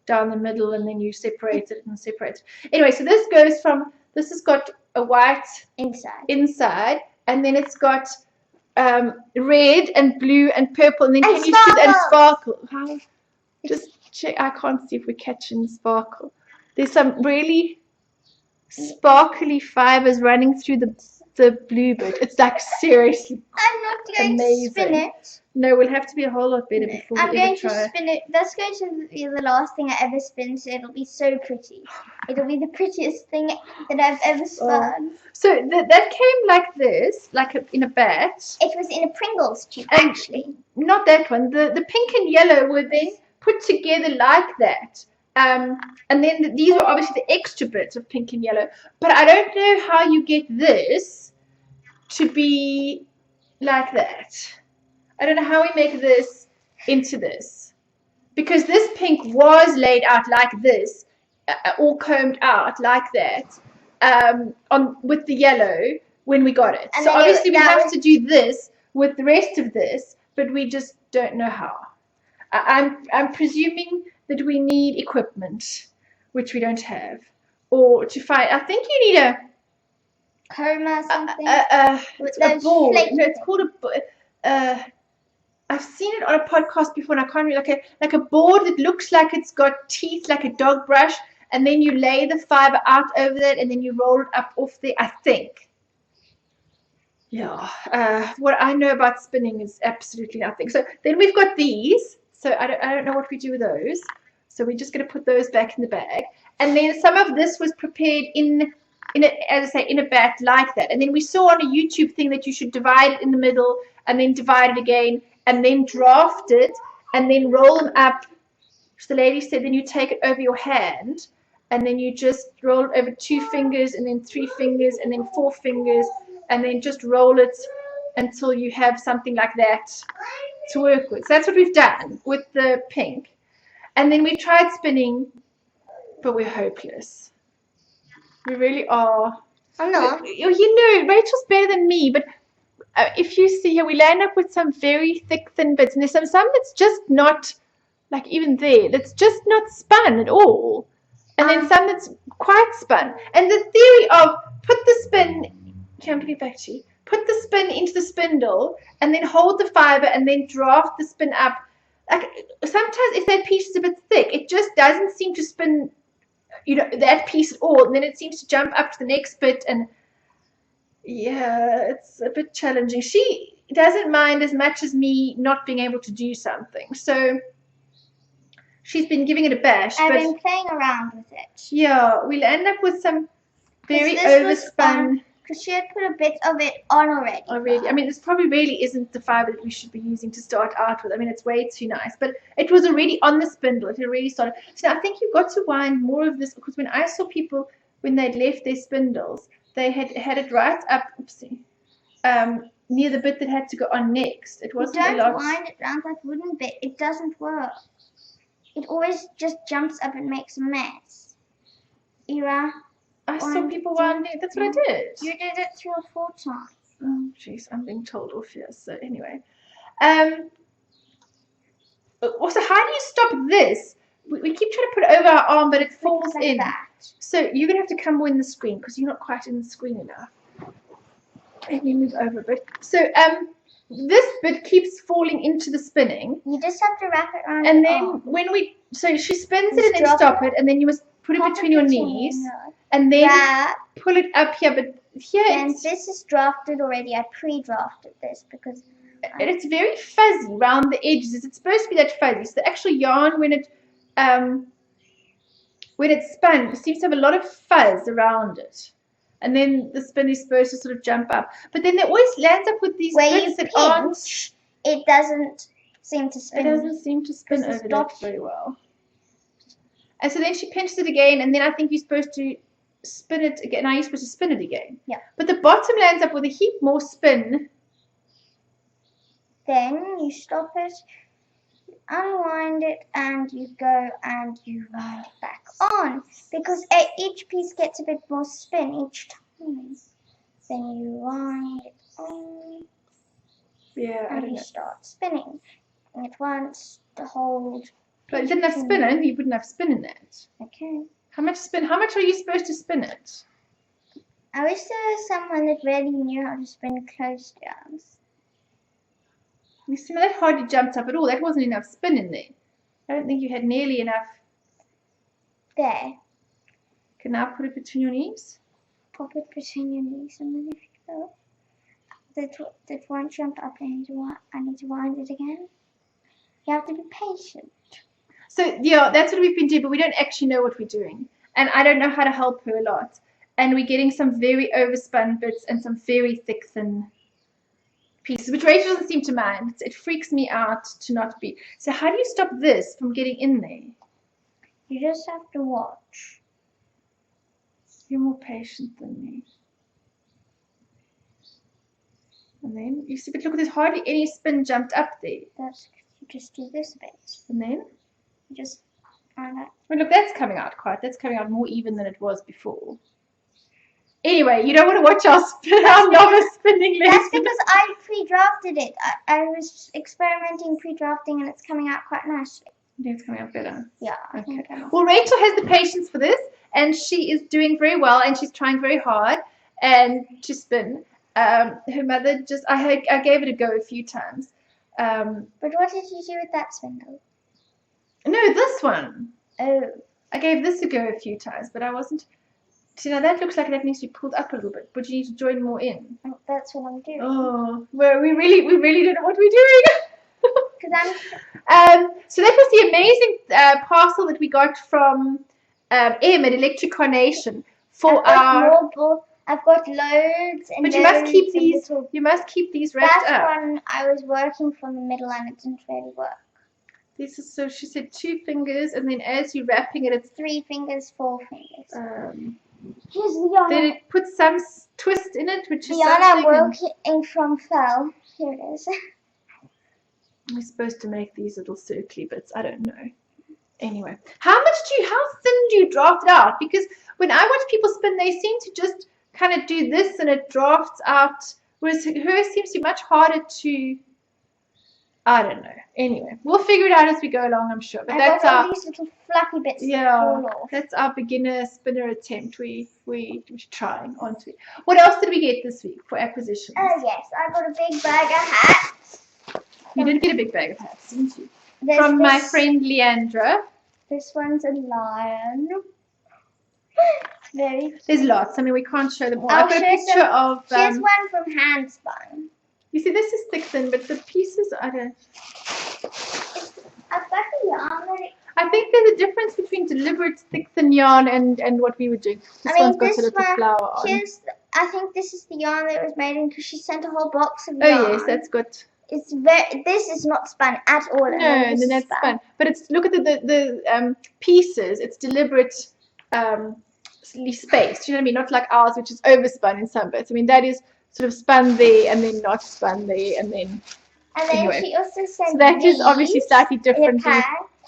Speaker 2: down the middle and then you separate it and separate it. Anyway, so this has got a white inside, and then it's got red and blue and purple, and then can you see that sparkle? How? check. I can't see if we're catching sparkle. There's some really sparkly fibers running through the bluebird. It's like seriously
Speaker 1: I'm not going to spin
Speaker 2: amazing.
Speaker 1: it.
Speaker 2: No, we'll have to be a whole lot better before
Speaker 1: I'm
Speaker 2: we ever
Speaker 1: going
Speaker 2: try.
Speaker 1: to spin it. That's going to be the last thing I ever spin, so it'll be so pretty. It'll be the prettiest thing that I've ever spun.
Speaker 2: So that came like this, like in a bat.
Speaker 1: It was in a Pringles tube,
Speaker 2: And-
Speaker 1: actually.
Speaker 2: Not that one. The pink and yellow were then put together like that. And then these were obviously the extra bits of pink and yellow. But I don't know how you get this to be like that. I don't know how we make this into this. Because this pink was laid out like this, all combed out like that, with the yellow when we got it.
Speaker 1: And
Speaker 2: so
Speaker 1: then
Speaker 2: obviously we
Speaker 1: that
Speaker 2: have
Speaker 1: was-
Speaker 2: to do this with the rest of this, but we just don't know how. I'm presuming that we need equipment, which we don't have, or to find. I think you need a
Speaker 1: Coma something. With
Speaker 2: a
Speaker 1: those
Speaker 2: board.
Speaker 1: flaky
Speaker 2: No, it's called I've seen it on a podcast before, and I can't remember. Like a board that looks like it's got teeth, like a dog brush, and then you lay the fiber out over that, and then you roll it up off there. I think. Yeah. What I know about spinning is absolutely nothing. So then we've got these. So I don't know what we do with those. So we're just going to put those back in the bag, and then some of this was prepared in a, as I say, in a bat like that. And then we saw on a YouTube thing that you should divide it in the middle, and then divide it again, and then draft it, and then roll them up. So the lady said, then you take it over your hand, and then you just roll it over 2 fingers, and then 3 fingers, and then 4 fingers, and then just roll it until you have something like that to work with. So that's what we've done with the pink. And then we tried spinning, but we're hopeless. We really are.
Speaker 1: I'm not.
Speaker 2: You know, Rachel's better than me, but if you see here, we land up with some very thick, thin bits, and there's some that's just not, like even there, that's just not spun at all. And then some that's quite spun. And the theory of put the spin, okay, I'm going to get back to you, put the spin into the spindle, and then hold the fiber, and then draft the spin up. Like sometimes if that piece is a bit thick, it just doesn't seem to spin, you know, that piece at all, and then it seems to jump up to the next bit, and yeah, it's a bit challenging. She doesn't mind as much as me not being able to do something, so she's been giving it a bash.
Speaker 1: I've
Speaker 2: but
Speaker 1: been playing around with it.
Speaker 2: yeah, we'll end up with some very
Speaker 1: this was
Speaker 2: overspun
Speaker 1: Because she had put a bit of it on already.
Speaker 2: already. I mean, this probably really isn't the fiber that we should be using to start out with. I mean, it's way too nice, but it was already on the spindle. It had already started. So I think you've got to wind more of this, because when I saw people, when they'd left their spindles, they had it right up, oopsie, near the bit that had to go on next. It wasn't
Speaker 1: Don't
Speaker 2: a lot.
Speaker 1: wind it round that wooden bit. It doesn't work. It always just jumps up and makes a mess. Ira,
Speaker 2: I saw people winding. That's what I did.
Speaker 1: you did it 3 or 4 times.
Speaker 2: Oh, jeez, I'm being told off here. So anyway, also, how do you stop this? We keep trying to put it over our arm, but it falls
Speaker 1: Like
Speaker 2: in.
Speaker 1: that.
Speaker 2: So you're gonna have to come more in the screen, because you're not quite in the screen enough. Let me move over a bit. So this bit keeps falling into the spinning,
Speaker 1: You just have to wrap it around
Speaker 2: and
Speaker 1: your
Speaker 2: then
Speaker 1: arm.
Speaker 2: when we, so she spins
Speaker 1: Just
Speaker 2: it and then
Speaker 1: drop
Speaker 2: stop it, and then you must put it
Speaker 1: Pop
Speaker 2: between your
Speaker 1: between
Speaker 2: knees,
Speaker 1: your-
Speaker 2: and then
Speaker 1: Wrap.
Speaker 2: pull it up here. But here
Speaker 1: And
Speaker 2: it's,
Speaker 1: this is drafted already. I pre-drafted this because
Speaker 2: it's very fuzzy around the edges. It's supposed to be that fuzzy. So the actual yarn, when it's spun, it seems to have a lot of fuzz around it. And then the spin is supposed to sort of jump up. But then it always lands up with these
Speaker 1: where you
Speaker 2: bits that aren't.
Speaker 1: pinch, it doesn't seem to
Speaker 2: It
Speaker 1: spin.
Speaker 2: doesn't seem to spin
Speaker 1: Because
Speaker 2: over
Speaker 1: it's not-
Speaker 2: that very well. And so then she pinches it again, and then I think you're supposed to spin it again. Now you're supposed to spin it again.
Speaker 1: Yeah.
Speaker 2: But the bottom lands up with a heap more spin.
Speaker 1: Then you stop it, unwind it, and you go and you wind it back on. Because each piece gets a bit more spin each time. Then you wind it on
Speaker 2: Yeah, I
Speaker 1: and
Speaker 2: don't
Speaker 1: you
Speaker 2: know.
Speaker 1: start spinning. And it wants to hold.
Speaker 2: But it didn't have spin in it. You wouldn't have spin in that.
Speaker 1: Okay.
Speaker 2: How much spin? How much are you supposed to spin it?
Speaker 1: I wish there was someone that really knew how to spin close downs.
Speaker 2: You see, that hardly jumped up at all. That wasn't enough spin in there. I don't think you had nearly enough.
Speaker 1: There.
Speaker 2: Can now put it between your knees.
Speaker 1: Pop it between your knees and then if you go. That one jumped up and I need to wind it again. You have to be patient.
Speaker 2: So yeah, that's what we've been doing, but we don't actually know what we're doing. And I don't know how to help her a lot. And we're getting some very overspun bits and some very thick, thin pieces, which Rachel doesn't seem to mind. It freaks me out to not be. So how do you stop this from getting in there?
Speaker 1: You just have to watch.
Speaker 2: You're more patient than me. And then you see, but look, there's hardly any spin jumped up there.
Speaker 1: That's you just do this bit.
Speaker 2: And then,
Speaker 1: You just find out.
Speaker 2: well, look, that's coming out that's coming out more even than it was before. Anyway, you don't want to watch our novice spinning lesson.
Speaker 1: That's because I pre-drafted it. I was experimenting pre-drafting and it's coming out quite nicely.
Speaker 2: It's coming out better.
Speaker 1: Yeah. I
Speaker 2: Okay.
Speaker 1: think
Speaker 2: Well, Rachel has the patience for this, and she is doing very well, and she's trying very hard, and to spin. Her mother I gave it a go a few times.
Speaker 1: But what did you do with that spindle?
Speaker 2: No, this one.
Speaker 1: Oh.
Speaker 2: I gave this a go a few times, but I wasn't. See, now that looks like that needs to be pulled up a little bit, but you need to join more in.
Speaker 1: That's what I'm doing.
Speaker 2: Oh, well, we really don't know what we're doing.
Speaker 1: Because
Speaker 2: So that was the amazing parcel that we got from Em at Electric Carnation for
Speaker 1: I've got loads and
Speaker 2: But you must
Speaker 1: loads
Speaker 2: keep
Speaker 1: of
Speaker 2: these.
Speaker 1: little-
Speaker 2: You must keep these wrapped
Speaker 1: That
Speaker 2: up.
Speaker 1: one I was working from the middle and it didn't really work.
Speaker 2: This is so. She said 2 fingers, and then as you're wrapping it, it's
Speaker 1: 3 fingers, 4 fingers. Here's the
Speaker 2: then
Speaker 1: yarn.
Speaker 2: it puts some twist in it, which
Speaker 1: The
Speaker 2: is
Speaker 1: yarn I'm
Speaker 2: something. and
Speaker 1: working from fell. Here it is.
Speaker 2: We're supposed to make these little circly bits. I don't know. Anyway, how thin do you draft it out? Because when I watch people spin, they seem to just kind of do this and it drafts out, whereas hers seems to be much harder to. I don't know. Anyway, we'll figure it out as we go along, I'm sure. But
Speaker 1: I've
Speaker 2: that's
Speaker 1: got all
Speaker 2: our
Speaker 1: these little fluffy bits that
Speaker 2: yeah.
Speaker 1: fall off.
Speaker 2: That's our beginner spinner attempt. We're trying, aren't we? What else did we get this week for acquisitions?
Speaker 1: Oh yes, I got a big bag of hats.
Speaker 2: You did get a big bag of hats, didn't you?
Speaker 1: There's
Speaker 2: From my
Speaker 1: this-
Speaker 2: friend Leandra.
Speaker 1: This one's a lion. Very cute.
Speaker 2: There's lots. I mean, we can't show them all.
Speaker 1: I'll
Speaker 2: I've got a
Speaker 1: show
Speaker 2: picture of.
Speaker 1: Here's one from Handspun.
Speaker 2: You see, this is thick thin, but the pieces I don't.
Speaker 1: I've got the yarn that
Speaker 2: I think there's a difference between deliberate thick thin yarn and what we were doing. This
Speaker 1: I mean,
Speaker 2: one's got
Speaker 1: this
Speaker 2: a little
Speaker 1: one,
Speaker 2: flower on.
Speaker 1: I think this is the yarn that was made in because she sent a whole box of
Speaker 2: Oh
Speaker 1: yarn.
Speaker 2: yes, that's good.
Speaker 1: This is not spun at all.
Speaker 2: No, and then that's fun. But it's look at the pieces. It's deliberate spaced. You know what I mean? Not like ours, which is overspun in some bits. I mean, that is sort of spun there and then not spun there and then.
Speaker 1: And then
Speaker 2: Anyway.
Speaker 1: she also sent
Speaker 2: So that
Speaker 1: these
Speaker 2: is obviously slightly
Speaker 1: in a
Speaker 2: different
Speaker 1: pack.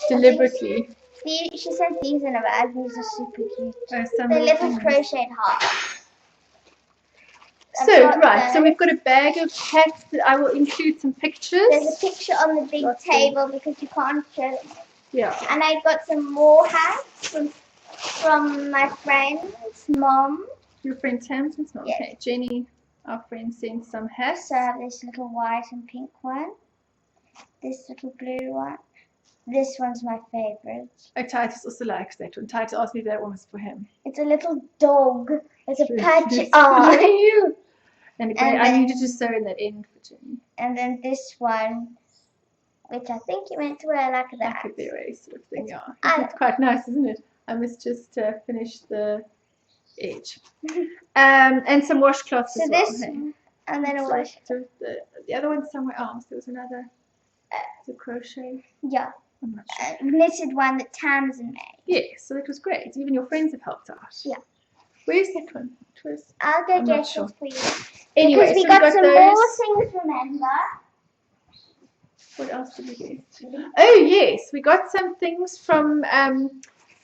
Speaker 2: deliberately.
Speaker 1: She sent these in a bag. These are super cute.
Speaker 2: Some
Speaker 1: They're little
Speaker 2: things.
Speaker 1: crocheted hearts. I've
Speaker 2: So
Speaker 1: got
Speaker 2: right, so
Speaker 1: those.
Speaker 2: we've got a bag of hats that I will include some pictures.
Speaker 1: There's a picture on the big
Speaker 2: Lots of-
Speaker 1: table because you can't show them.
Speaker 2: Yeah.
Speaker 1: And I got some more hats from my friend's mom.
Speaker 2: Your friend Tamsin's not
Speaker 1: Yes.
Speaker 2: okay. Jenny, our friend, sent some hats.
Speaker 1: So I have this little white and pink one. This little blue one. This one's my favorite.
Speaker 2: Oh, Titus also likes that one. Titus asked me if that one was for him.
Speaker 1: It's a little dog with a
Speaker 2: Sure,
Speaker 1: patchy
Speaker 2: yes.
Speaker 1: eye.
Speaker 2: And
Speaker 1: And
Speaker 2: I
Speaker 1: then-
Speaker 2: needed to sew in that end for Jenny.
Speaker 1: And then this one, which I think you meant to wear like
Speaker 2: That
Speaker 1: that.
Speaker 2: could be a race sort of thing, yeah.
Speaker 1: I-
Speaker 2: It's quite nice, isn't it? I must just finish the edge. And some washcloths
Speaker 1: So
Speaker 2: as well.
Speaker 1: this,
Speaker 2: hey?
Speaker 1: and then a
Speaker 2: It's
Speaker 1: wash.
Speaker 2: like the other one's somewhere else. There was another. The crochet.
Speaker 1: Yeah,
Speaker 2: I'm not sure.
Speaker 1: a knitted one that Tamsin made.
Speaker 2: Yes, so that was great. Even your friends have helped out.
Speaker 1: Yeah.
Speaker 2: Where's that one? It was.
Speaker 1: I'll go
Speaker 2: I'm not
Speaker 1: get
Speaker 2: sure.
Speaker 1: it for you.
Speaker 2: Anyway,
Speaker 1: Because we
Speaker 2: so
Speaker 1: got
Speaker 2: we got
Speaker 1: some
Speaker 2: those.
Speaker 1: more things, remember?
Speaker 2: What else did we get? Oh yes, we got some things from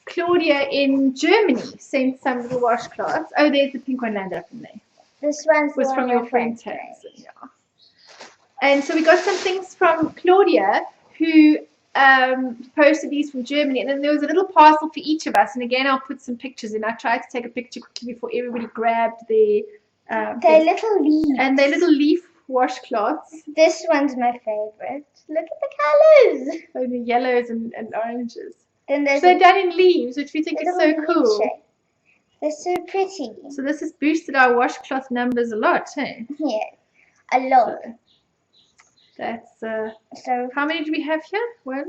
Speaker 2: Claudia in Germany. Sent some little washcloths. Oh, there's the pink one landed up in there.
Speaker 1: This one's
Speaker 2: Was
Speaker 1: the
Speaker 2: from
Speaker 1: one
Speaker 2: your
Speaker 1: my
Speaker 2: friend
Speaker 1: made.
Speaker 2: Tamsin, yeah. And so we got some things from Claudia, who posted these from Germany, and then there was a little parcel for each of us. And again, I'll put some pictures in. I tried to take a picture quickly before everybody grabbed their
Speaker 1: They're little leaves.
Speaker 2: and their little leaf washcloths.
Speaker 1: This one's my favorite. Look at the colours.
Speaker 2: Oh, the yellows and oranges.
Speaker 1: Then there's
Speaker 2: So they're
Speaker 1: a
Speaker 2: done in leaves, which we think is so
Speaker 1: little
Speaker 2: cool.
Speaker 1: shape. They're so pretty.
Speaker 2: So this has boosted our washcloth numbers a lot, hey?
Speaker 1: Yeah, a lot.
Speaker 2: So that's
Speaker 1: So
Speaker 2: how many do we have here? 1,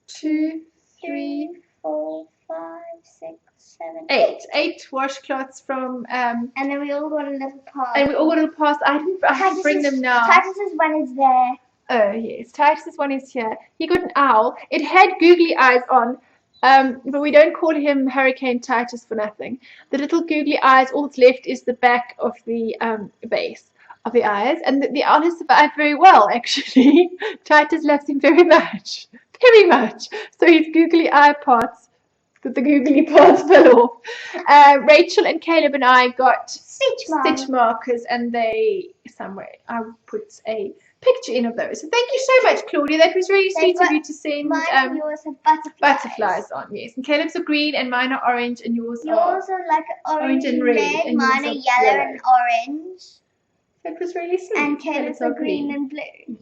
Speaker 2: 2, 3,
Speaker 1: 3, 4, 5, 6, 7,
Speaker 2: 8. 8 washcloths from
Speaker 1: and then we all got a little part.
Speaker 2: and we all got a little pass. I have to bring them now.
Speaker 1: Titus's one is there.
Speaker 2: Oh yes, Titus's one is here. He got an owl. It had googly eyes on, but we don't call him Hurricane Titus for nothing. The little googly eyes, all that's left is the back of the base of the eyes, and the owl has survived very well, actually. Titus loves him very much. Very much. So his googly eye parts, the googly parts fell off. Rachel and Caleb and I got stitch markers, and they somewhere I put a picture in of those. So thank you so much, Claudia. That was really sweet of you to send
Speaker 1: Mine and yours have
Speaker 2: butterflies on. Yes, and Caleb's are green, and mine are orange, and yours are
Speaker 1: like orange and red.
Speaker 2: and
Speaker 1: Mine are yellow and orange.
Speaker 2: That was really sweet.
Speaker 1: And Caleb's are green and blue.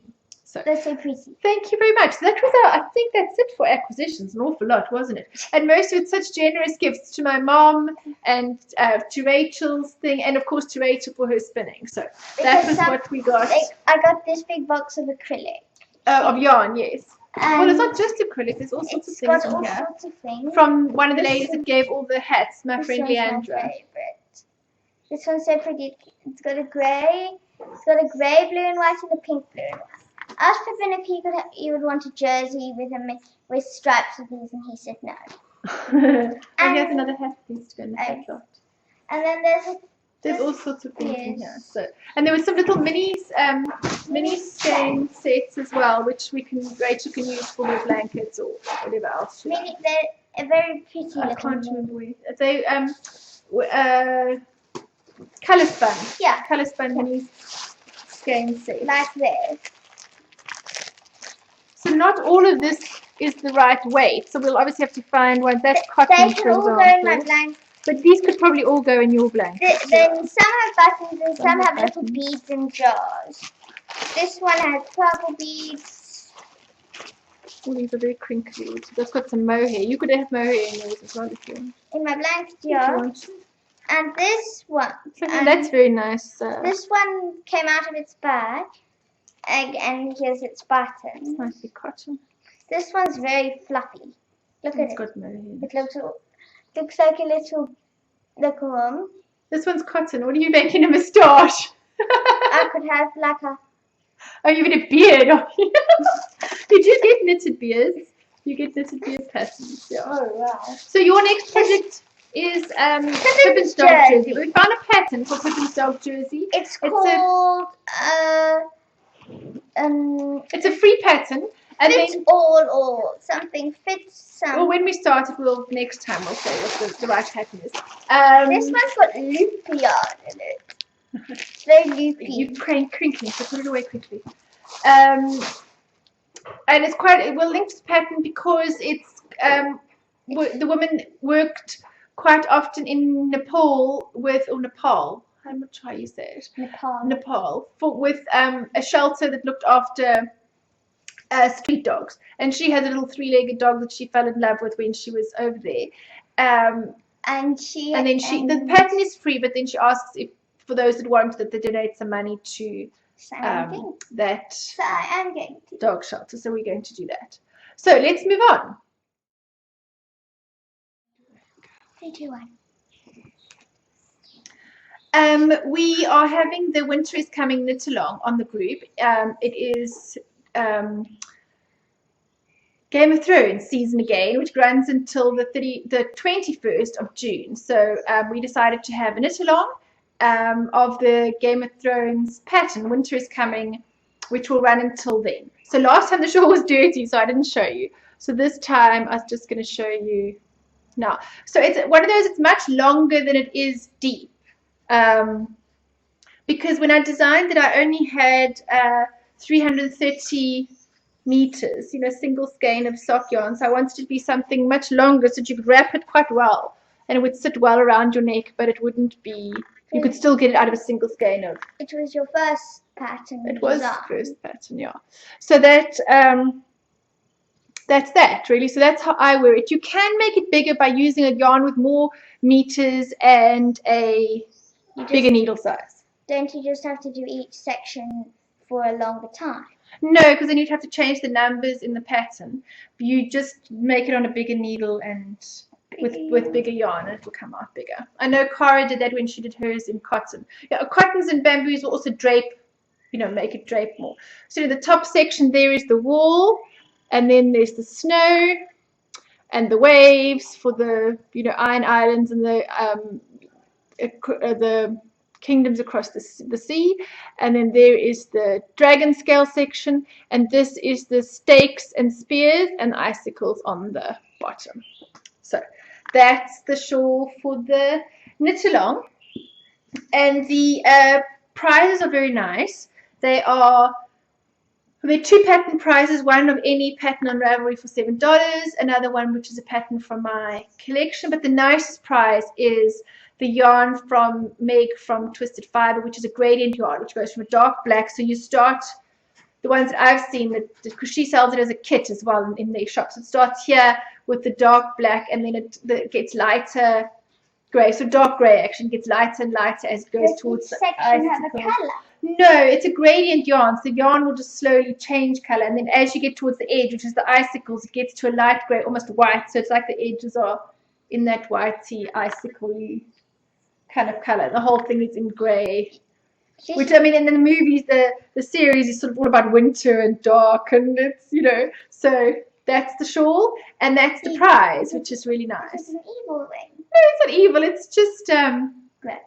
Speaker 2: So
Speaker 1: they're so pretty.
Speaker 2: Thank you very much. So that was I think that's it for acquisitions. An awful lot, wasn't it? And most of it such generous gifts to my mom and to Rachel's thing, and of course to Rachel for her spinning. So that was what we got.
Speaker 1: I got this big box of acrylic.
Speaker 2: Of yarn, yes. Well, it's not just acrylic. There's all sorts of things
Speaker 1: got all
Speaker 2: in here.
Speaker 1: Sorts of things.
Speaker 2: From one of the ladies that gave all the hats, my friend Leandra.
Speaker 1: My favorite. This one's so pretty. It's got a grey. It's got a grey, blue and white, and a pink, blue and white. I asked Pippin if he would want a jersey with stripes with these, and he said no.
Speaker 2: And here's another hat that needs to go in the hat lot.
Speaker 1: And then
Speaker 2: there's all sorts of things in here. So, and there were some little mini skein sets as well, which Rachel can use for her blankets or whatever else.
Speaker 1: They're very pretty.
Speaker 2: I can't remember where. They colour spun.
Speaker 1: Yeah.
Speaker 2: Colour spun mini skein sets.
Speaker 1: Like this.
Speaker 2: So not all of this is the right weight. So we'll obviously have to find one. That's cotton,
Speaker 1: They can all go in my blanket.
Speaker 2: But these could probably all go in your blanket.
Speaker 1: Then some have buttons and some have little beads and jars. This one has purple beads.
Speaker 2: All these are very crinkly. They've got some mohair. You could have mohair in yours as well if you want.
Speaker 1: In my blanket jar. And this one.
Speaker 2: That's very nice.
Speaker 1: This one came out of its bag. And here's its button.
Speaker 2: Nice big cotton.
Speaker 1: This one's very fluffy. Look at it.
Speaker 2: It's got mohair.
Speaker 1: It looks like a little worm.
Speaker 2: This one's cotton. What are you making, a moustache?
Speaker 1: I could have like a...
Speaker 2: Oh, you've got a beard. Did you get knitted beards? You get knitted beard patterns. Yeah.
Speaker 1: Oh, wow.
Speaker 2: So your next project is Pippin's dog jersey. We found a pattern for Pippin's dog jersey.
Speaker 1: It's called...
Speaker 2: it's a free pattern. And
Speaker 1: fits
Speaker 2: then,
Speaker 1: all something fits some.
Speaker 2: Well, when we start it, next time we'll say what the right pattern is.
Speaker 1: This one's got loopy yarn in it. It's very loopy.
Speaker 2: You're crinkling, so put it away quickly. And we'll link to the pattern because it's the woman worked quite often in Nepal. I'm not sure how you say it. Nepal with a shelter that looked after street dogs, and she has a little 3-legged dog that she fell in love with when she was over there. The pattern is free, but then she asks if for those that want that they donate some money to that dog shelter. So we're going to do that. So let's move on.
Speaker 1: 3, 2, 1.
Speaker 2: We are having the Winter is Coming knit along on the group. It is Game of Thrones season again, which runs until the 21st of June. So we decided to have a knit along of the Game of Thrones pattern, Winter is Coming, which will run until then. So last time the shawl was dirty, so I didn't show you. So this time I was just going to show you now. So it's one of those, it's much longer than it is deep. Because when I designed it, I only had 330 meters, single skein of sock yarn. So I wanted it to be something much longer so that you could wrap it quite well and it would sit well around your neck, but it wouldn't be, you could still get it out of a single skein of.
Speaker 1: It was your first pattern.
Speaker 2: It was
Speaker 1: design.
Speaker 2: first pattern, yeah. So that's that really. So that's how I wear it. You can make it bigger by using a yarn with more meters and a bigger needle size.
Speaker 1: Don't you just have to do each section for a longer time?
Speaker 2: No, because then you'd have to change the numbers in the pattern. You just make it on a bigger needle and with bigger yarn, it will come out bigger. I know Cara did that when she did hers in cotton. Yeah, cottons and bamboos will also drape, make it drape more. So the top section there is the wall, and then there's the snow and the waves for the Iron Islands and the kingdoms across the sea, and then there is the dragon scale section, and this is the stakes and spears and icicles on the bottom. So that's the shawl for the knit along, and the prizes are very nice. There are two pattern prizes, one of any pattern on Ravelry for $7, another one which is a pattern from my collection, but the nicest prize is the yarn from Meg from Twisted Fibre, which is a gradient yarn, which goes from a dark black. So you start, the ones that I've seen, because she sells it as a kit as well in their shops. It starts here with the dark black, and then it gets lighter grey. So dark grey actually gets lighter and lighter as it goes towards the
Speaker 1: section have a colour?
Speaker 2: No, it's a gradient yarn. So the yarn will just slowly change colour, and then as you get towards the edge, which is the icicles, it gets to a light grey, almost white. So it's like the edges are in that whitey, icicle-y kind of colour. The whole thing is in grey. Which, I mean, in the movies, the series is sort of all about winter and dark, and it's, so that's the shawl, and that's the prize, which is really nice.
Speaker 1: It's an evil thing.
Speaker 2: No, it's not evil. It's just
Speaker 1: gross.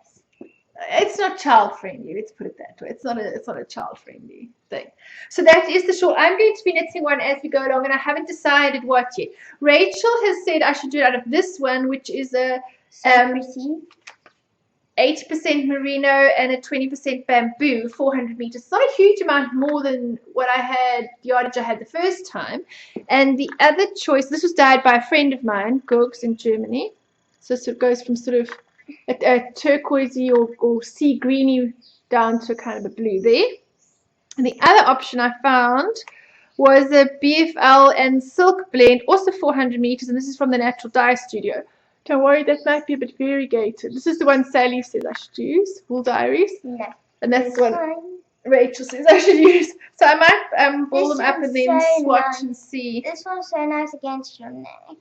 Speaker 2: It's not child friendly. Let's put it that way. It's not a child friendly thing. So that is the shawl. I'm going to be knitting one as we go along, and I haven't decided what yet. Rachel has said I should do it out of this one, which is a 80% merino and a 20% bamboo, 400 meters. It's not a huge amount more than what I had, the yardage I had the first time. And the other choice, this was dyed by a friend of mine, Gurks in Germany. So it goes from sort of a turquoisey or sea greeny down to kind of a blue there. And the other option I found was a BFL and silk blend, also 400 meters, and this is from the Natural Dye Studio. Don't worry, that might be a bit variegated. This is the one Sally says I should use, Wool Diaries.
Speaker 1: No.
Speaker 2: And that's the one Rachel says I should use. So I might ball them up and then swatch and see.
Speaker 1: This one's so nice against your neck.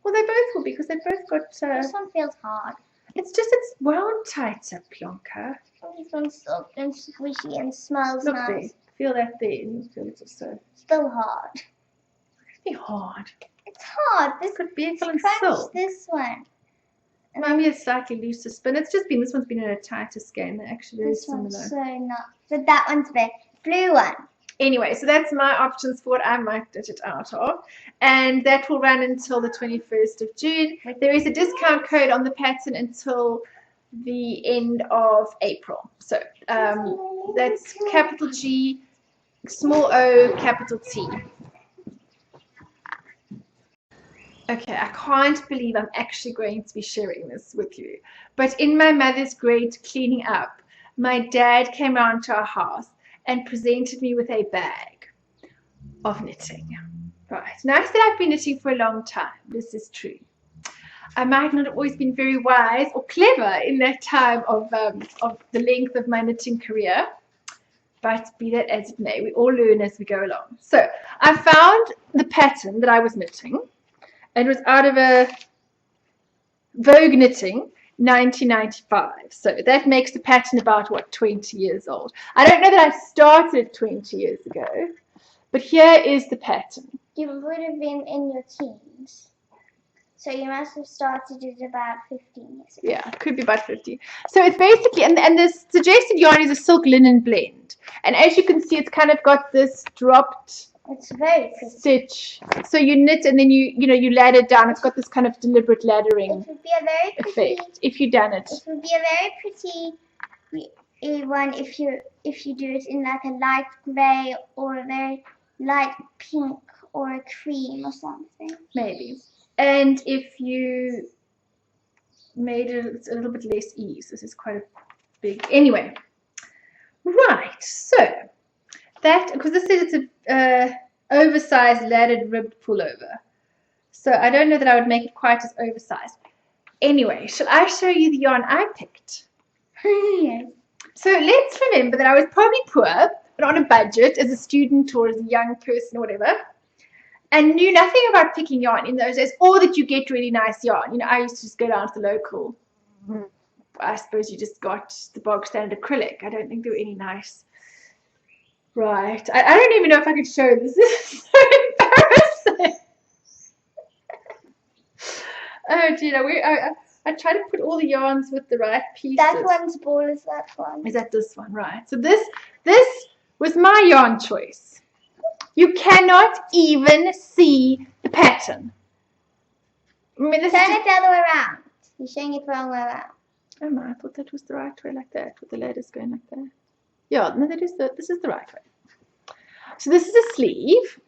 Speaker 2: Well, they both will be, because they've both got...
Speaker 1: this one feels hard.
Speaker 2: It's wound tighter, Bianca.
Speaker 1: This one's soft and squishy and smells
Speaker 2: Look
Speaker 1: nice.
Speaker 2: there. Feel that there. And you feel it also.
Speaker 1: Still hard.
Speaker 2: It could be hard.
Speaker 1: It's hard. This
Speaker 2: could be excellent
Speaker 1: crunch
Speaker 2: silk.
Speaker 1: This one.
Speaker 2: Maybe a slightly looser spin. It's just been, this one's been in a tighter skein. They're actually very similar.
Speaker 1: This one's so not. But that one's the blue one.
Speaker 2: Anyway, so that's my options for what I might ditch it out of. And that will run until the 21st of June. There is a discount code on the pattern until the end of April. So that's capital G, small o, capital T. Okay, I can't believe I'm actually going to be sharing this with you. But in my mother's great cleaning up, my dad came around to our house and presented me with a bag of knitting. Right, now I said I've been knitting for a long time. This is true. I might not have always been very wise or clever in that time of the length of my knitting career. But be that as it may, we all learn as we go along. So I found the pattern that I was knitting. It was out of a Vogue Knitting, 1995. So that makes the pattern about, 20 years old. I don't know that I started 20 years ago, but here is the pattern.
Speaker 1: You would have been in your teens. So you must have started it about 15 years ago.
Speaker 2: Yeah, could be about 50. So it's basically, and the suggested yarn is a silk linen blend. And as you can see, it's kind of got this dropped...
Speaker 1: It's very pretty.
Speaker 2: Stitch. So you knit and then you ladder down. It's got this kind of deliberate laddering
Speaker 1: It would be a very pretty
Speaker 2: effect if you done it.
Speaker 1: It would be a very pretty one if you do it in like a light grey or a very light pink or a cream or something.
Speaker 2: Maybe. And if you made it a little bit less ease, this is quite a big. Anyway, Right, so that, because this says it's a oversized laddered ribbed pullover. So I don't know that I would make it quite as oversized. Anyway, shall I show you the yarn I picked?
Speaker 1: Yes.
Speaker 2: So let's remember that I was probably poor, but on a budget as a student or as a young person or whatever, and knew nothing about picking yarn in those days, or that you get really nice yarn. You know, I used to just go down to the local, I suppose you just got the bog standard acrylic. I don't think there were any nice. Right. I don't even know if I could show this. This is so embarrassing. Oh, Gina, I try to put all the yarns with the right pieces.
Speaker 1: That one's ball is that one.
Speaker 2: Is that this one? Right. So this was my yarn choice. You cannot even see the pattern. I mean, this
Speaker 1: Turn
Speaker 2: is
Speaker 1: it the other way around. You're showing it the wrong way around.
Speaker 2: oh no, I thought that was the right way, like that, with the ladders going like that. Yeah, no, this is the right way. So this is a sleeve.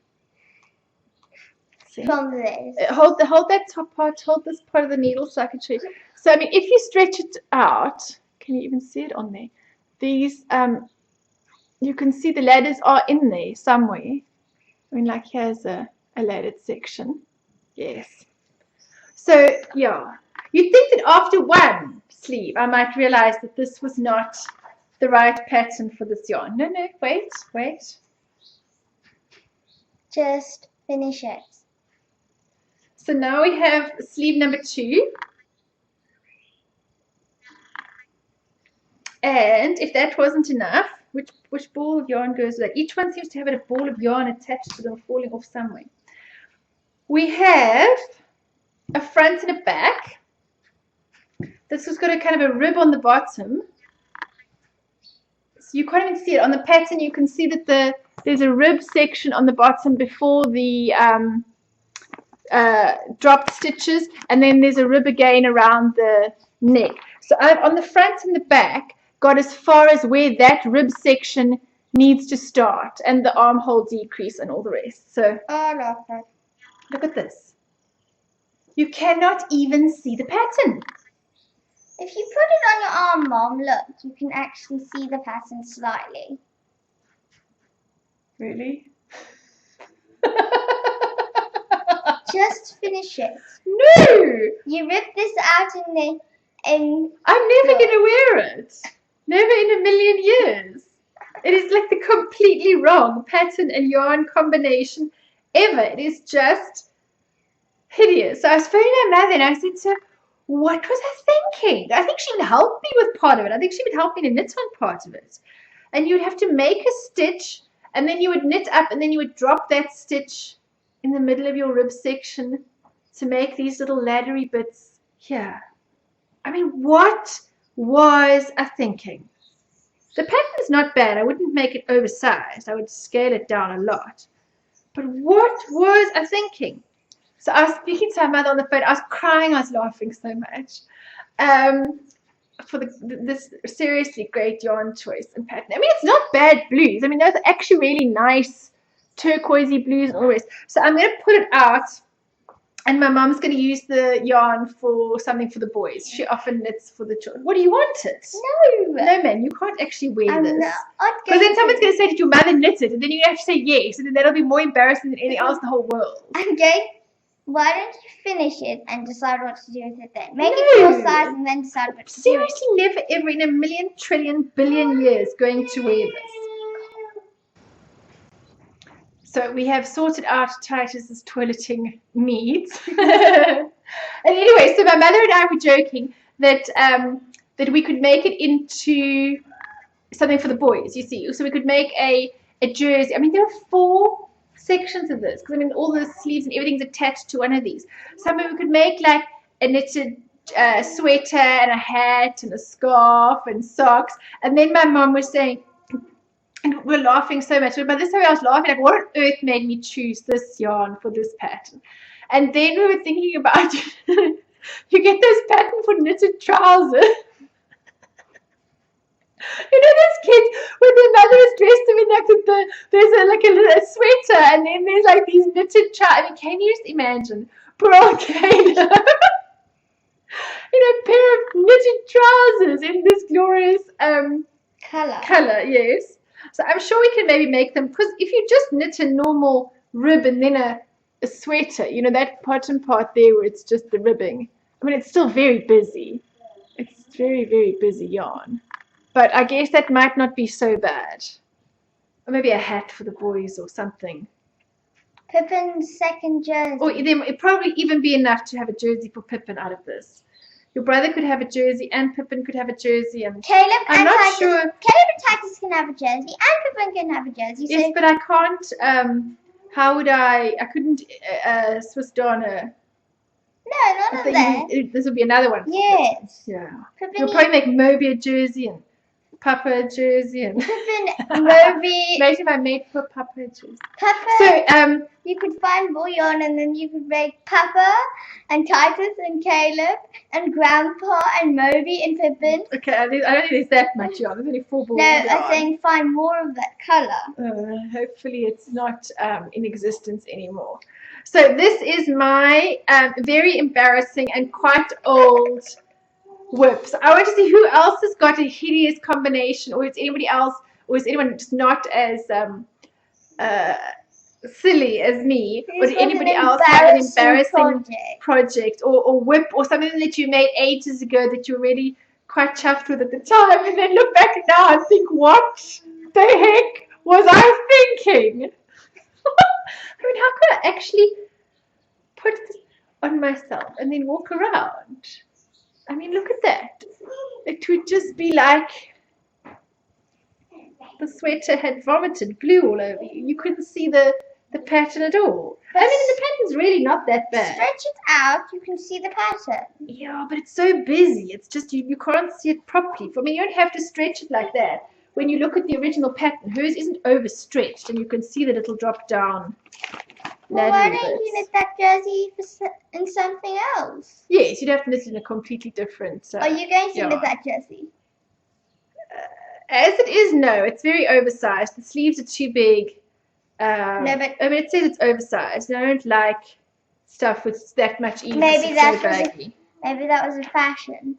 Speaker 2: See?
Speaker 1: From this.
Speaker 2: Hold that top part, hold this part of the needle so I can show you. So I mean, if you stretch it out, can you even see it on there? These you can see the ladders are in there somewhere. I mean, like here's a laddered section. Yes. So yeah, you'd think that after one sleeve I might realize that this was not the right pattern for this yarn. No, wait.
Speaker 1: Just finish it.
Speaker 2: So now we have sleeve number 2. And if that wasn't enough, which ball of yarn goes with that? Each one seems to have a ball of yarn attached to them falling off somewhere. We have a front and a back. This has got a kind of a rib on the bottom. So you can't even see it. On the pattern you can see that there's a rib section on the bottom before the dropped stitches, and then there's a rib again around the neck. So I've on the front and the back got as far as where that rib section needs to start, and the armhole decrease and all the rest. So
Speaker 1: Oh, no.
Speaker 2: look at this. You cannot even see the pattern.
Speaker 1: If you put it on your arm, Mom, look, you can actually see the pattern slightly.
Speaker 2: Really?
Speaker 1: Just finish it.
Speaker 2: No!
Speaker 1: You rip this out in
Speaker 2: I'm never going to wear it. Never in a million years. It is like the completely wrong pattern and yarn combination ever. It is just hideous. So I was phoning my mother and I said to her, what was I thinking? I think she would help me with part of it. I think she would help me to knit on part of it. And you'd have to make a stitch, and then you would knit up, and then you would drop that stitch in the middle of your rib section to make these little laddery bits here. I mean, what was I thinking? The pattern's not bad. I wouldn't make it oversized. I would scale it down a lot. But what was I thinking? So I was speaking to my mother on the phone. I was crying. I was laughing so much for this seriously great yarn choice and pattern. I mean, it's not bad blues. I mean, those are actually really nice turquoisey blues and all the rest. So I'm going to put it out, and my mom's going to use the yarn for something for the boys. She often knits for the children. What do you want it?
Speaker 1: No.
Speaker 2: No, man, you can't actually wear this. Because then
Speaker 1: Because
Speaker 2: someone's going to say, did your mother knit it? And then you have to say yes. And then that'll be more embarrassing than anything else in the whole world.
Speaker 1: Why don't you finish it and decide what to do with it then? Make it your size and then decide what to do.
Speaker 2: Seriously, never ever in a million, trillion, billion years going to wear this. So we have sorted out Titus's toileting needs. And anyway, so my mother and I were joking that that we could make it into something for the boys, you see. So we could make a jersey. I mean, there are 4 sections of this, because I mean, all the sleeves and everything's attached to one of these. So I mean, we could make like a knitted sweater and a hat and a scarf and socks. And then my mom was saying, and we're laughing so much. But this time I was laughing, like, what on earth made me choose this yarn for this pattern? And then we were thinking about, you get this pattern for knitted trousers. You know those kids when their mother is dressed them in like there's a sweater, and then there's like these knitted trousers. I mean, can you just imagine poor old Kayla in a pair of knitted trousers in this glorious Color, yes. So I'm sure we can maybe make them, because if you just knit a normal rib and then a sweater, you know, that bottom part there where it's just the ribbing, I mean, it's still very busy. It's very, very busy yarn. But I guess that might not be so bad. Or maybe a hat for the boys or something.
Speaker 1: Pippin's second jersey.
Speaker 2: Or it'd probably even be enough to have a jersey for Pippin out of this. Your brother could have a jersey and Pippin could have a jersey. And
Speaker 1: Caleb
Speaker 2: I'm
Speaker 1: and
Speaker 2: not
Speaker 1: Titus,
Speaker 2: sure.
Speaker 1: Caleb and Titus can have a jersey and Pippin can have a jersey.
Speaker 2: Yes,
Speaker 1: So
Speaker 2: but I can't. How would I couldn't Swiss Donna.
Speaker 1: no, none of that.
Speaker 2: This would be another one.
Speaker 1: Yes.
Speaker 2: Yeah.
Speaker 1: Pippin,
Speaker 2: You'll probably make Moby a jersey and Papa a jersey and
Speaker 1: Pippin, Moby,
Speaker 2: Imagine if I made for Papa a jersey.
Speaker 1: Papa.
Speaker 2: So
Speaker 1: You could find more yarn and then you could make Papa and Titus and Caleb and Grandpa and Moby and Pippin.
Speaker 2: okay, I don't think there's that much yarn. There's only 4 balls
Speaker 1: No,
Speaker 2: of yarn.
Speaker 1: I'm saying find more of that colour.
Speaker 2: Hopefully it's not in existence anymore. So this is my very embarrassing and quite old whip. So I want to see who else has got a hideous combination, or is anybody else, or is anyone just not as silly as me, or did anybody else have an embarrassing project or whip or something that you made ages ago that you're really quite chuffed with at the time, and then look back now and think, what the heck was I thinking? I mean, how could I actually put this on myself and then walk around? I mean, look at that. It would just be like the sweater had vomited glue all over you. You couldn't see the pattern at all. I mean, the pattern's really not that bad.
Speaker 1: Stretch it out, you can see the pattern.
Speaker 2: Yeah, but it's so busy. It's just you can't see it properly. I mean, you don't have to stretch it like that. When you look at the original pattern, hers isn't overstretched, and you can see the little drop down.
Speaker 1: Well, why don't you knit that jersey in something else?
Speaker 2: Yes, you'd have to knit it in a completely different.
Speaker 1: Are you going to knit that jersey?
Speaker 2: As it is, no. It's very oversized. The sleeves are too big.
Speaker 1: No, but
Speaker 2: I mean, it says it's oversized. And I don't like stuff with that much ease.
Speaker 1: Maybe that was a fashion.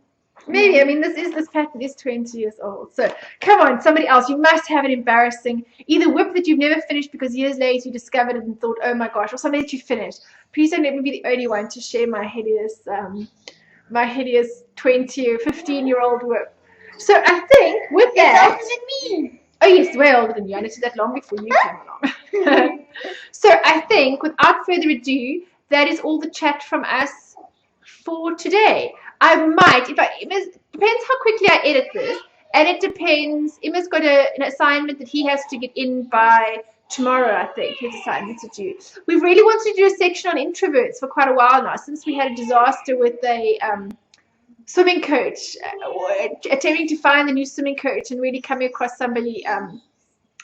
Speaker 2: Maybe. I mean, this pattern is 20 years old. So come on, somebody else. You must have an embarrassing either whip that you've never finished because years later you discovered it and thought, oh my gosh, or something that you finished. Please don't let me be the only one to share my hideous 20 or 15-year-old whip. So I think with that,
Speaker 1: it's older than me.
Speaker 2: Oh yes, way older than you. I knitted that long before you came along. So I think, without further ado, that is all the chat from us for today. I might, depends how quickly I edit this, and it depends. Emma's got an assignment that he has to get in by tomorrow, I think. His assignment to do. We've really wanted to do a section on introverts for quite a while now, since we had a disaster with a swimming coach, attempting to find the new swimming coach and really coming across somebody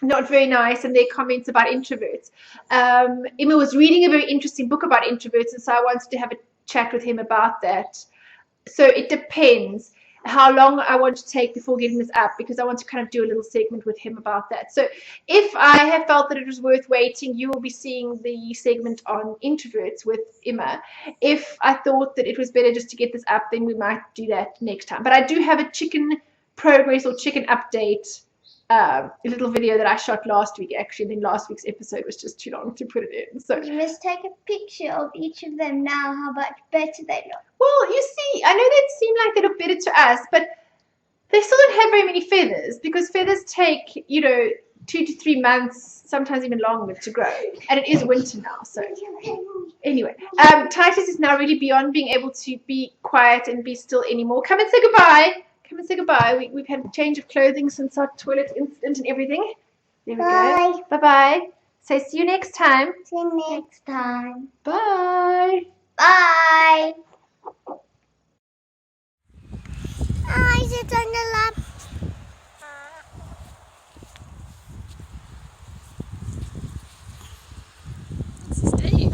Speaker 2: not very nice, and their comments about introverts. Emma was reading a very interesting book about introverts, and so I wanted to have a chat with him about that. So it depends how long I want to take before getting this up, because I want to kind of do a little segment with him about that. So if I have felt that it was worth waiting, you will be seeing the segment on introverts with Emma. If I thought that it was better just to get this up, then we might do that next time. But I do have a chicken progress or chicken update, a little video that I shot last week, actually. Then last week's episode was just too long to put it in. So
Speaker 1: you must take a picture of each of them now, how much better they look.
Speaker 2: Well, you see, I know they seem like they look better to us, but they still don't have very many feathers, because feathers take, 2 to 3 months, sometimes even longer to grow. And it is winter now, so anyway. Titus is now really beyond being able to be quiet and be still anymore. Come and say goodbye. Come and say goodbye. We've had a change of clothing since our toilet incident and everything. There we go. Bye-bye. Say see you next time.
Speaker 1: See you next time.
Speaker 2: Bye.
Speaker 1: Bye.
Speaker 3: I sit on the lap.
Speaker 4: This is Dave.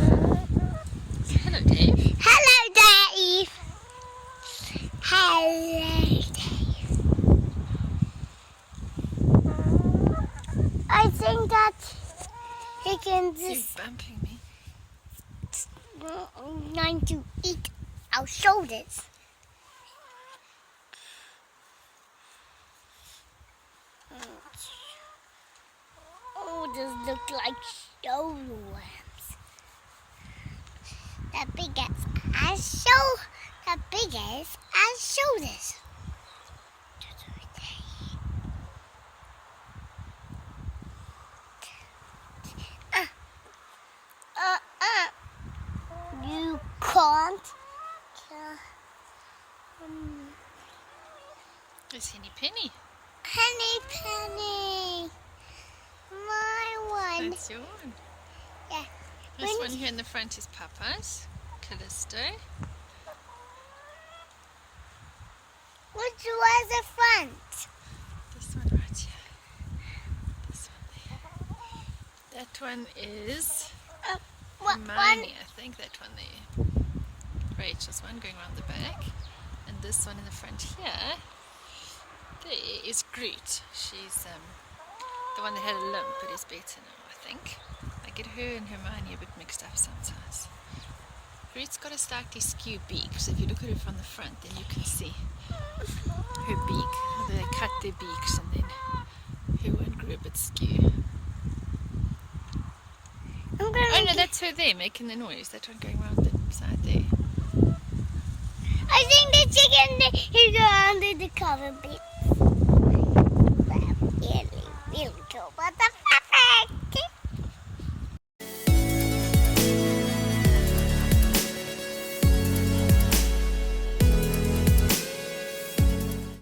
Speaker 4: Hello, Dave.
Speaker 3: Hello, Dave. Hello, Dave. I think that he can just
Speaker 4: Bumping me.
Speaker 3: trying to eat our shoulders. Oh, those look like shoulder worms. The biggest as the biggest as shoulders. You can't kill
Speaker 4: There's Henny Penny.
Speaker 3: Henny Penny. My one.
Speaker 4: That's your one.
Speaker 3: Yeah.
Speaker 4: This
Speaker 3: When-
Speaker 4: one here in the front is Papa's. Callisto.
Speaker 3: Which was the front?
Speaker 4: This one right here. This one there. That one is
Speaker 3: What one?
Speaker 4: Hermione, I think that one there. Rachel's one going around the back. And this one in the front here, there is Groot. She's the one that had a limp, but is better now, I think. I get her and Hermione a bit mixed up sometimes. Groot's got a slightly skew beak, so if you look at her from the front, then you can see her beak. They cut their beaks and then her one grew a bit skew.
Speaker 3: I'm gonna
Speaker 4: Oh no, that's her there making the noise. That one going around the side there.
Speaker 3: I think the chicken is under the cover bit.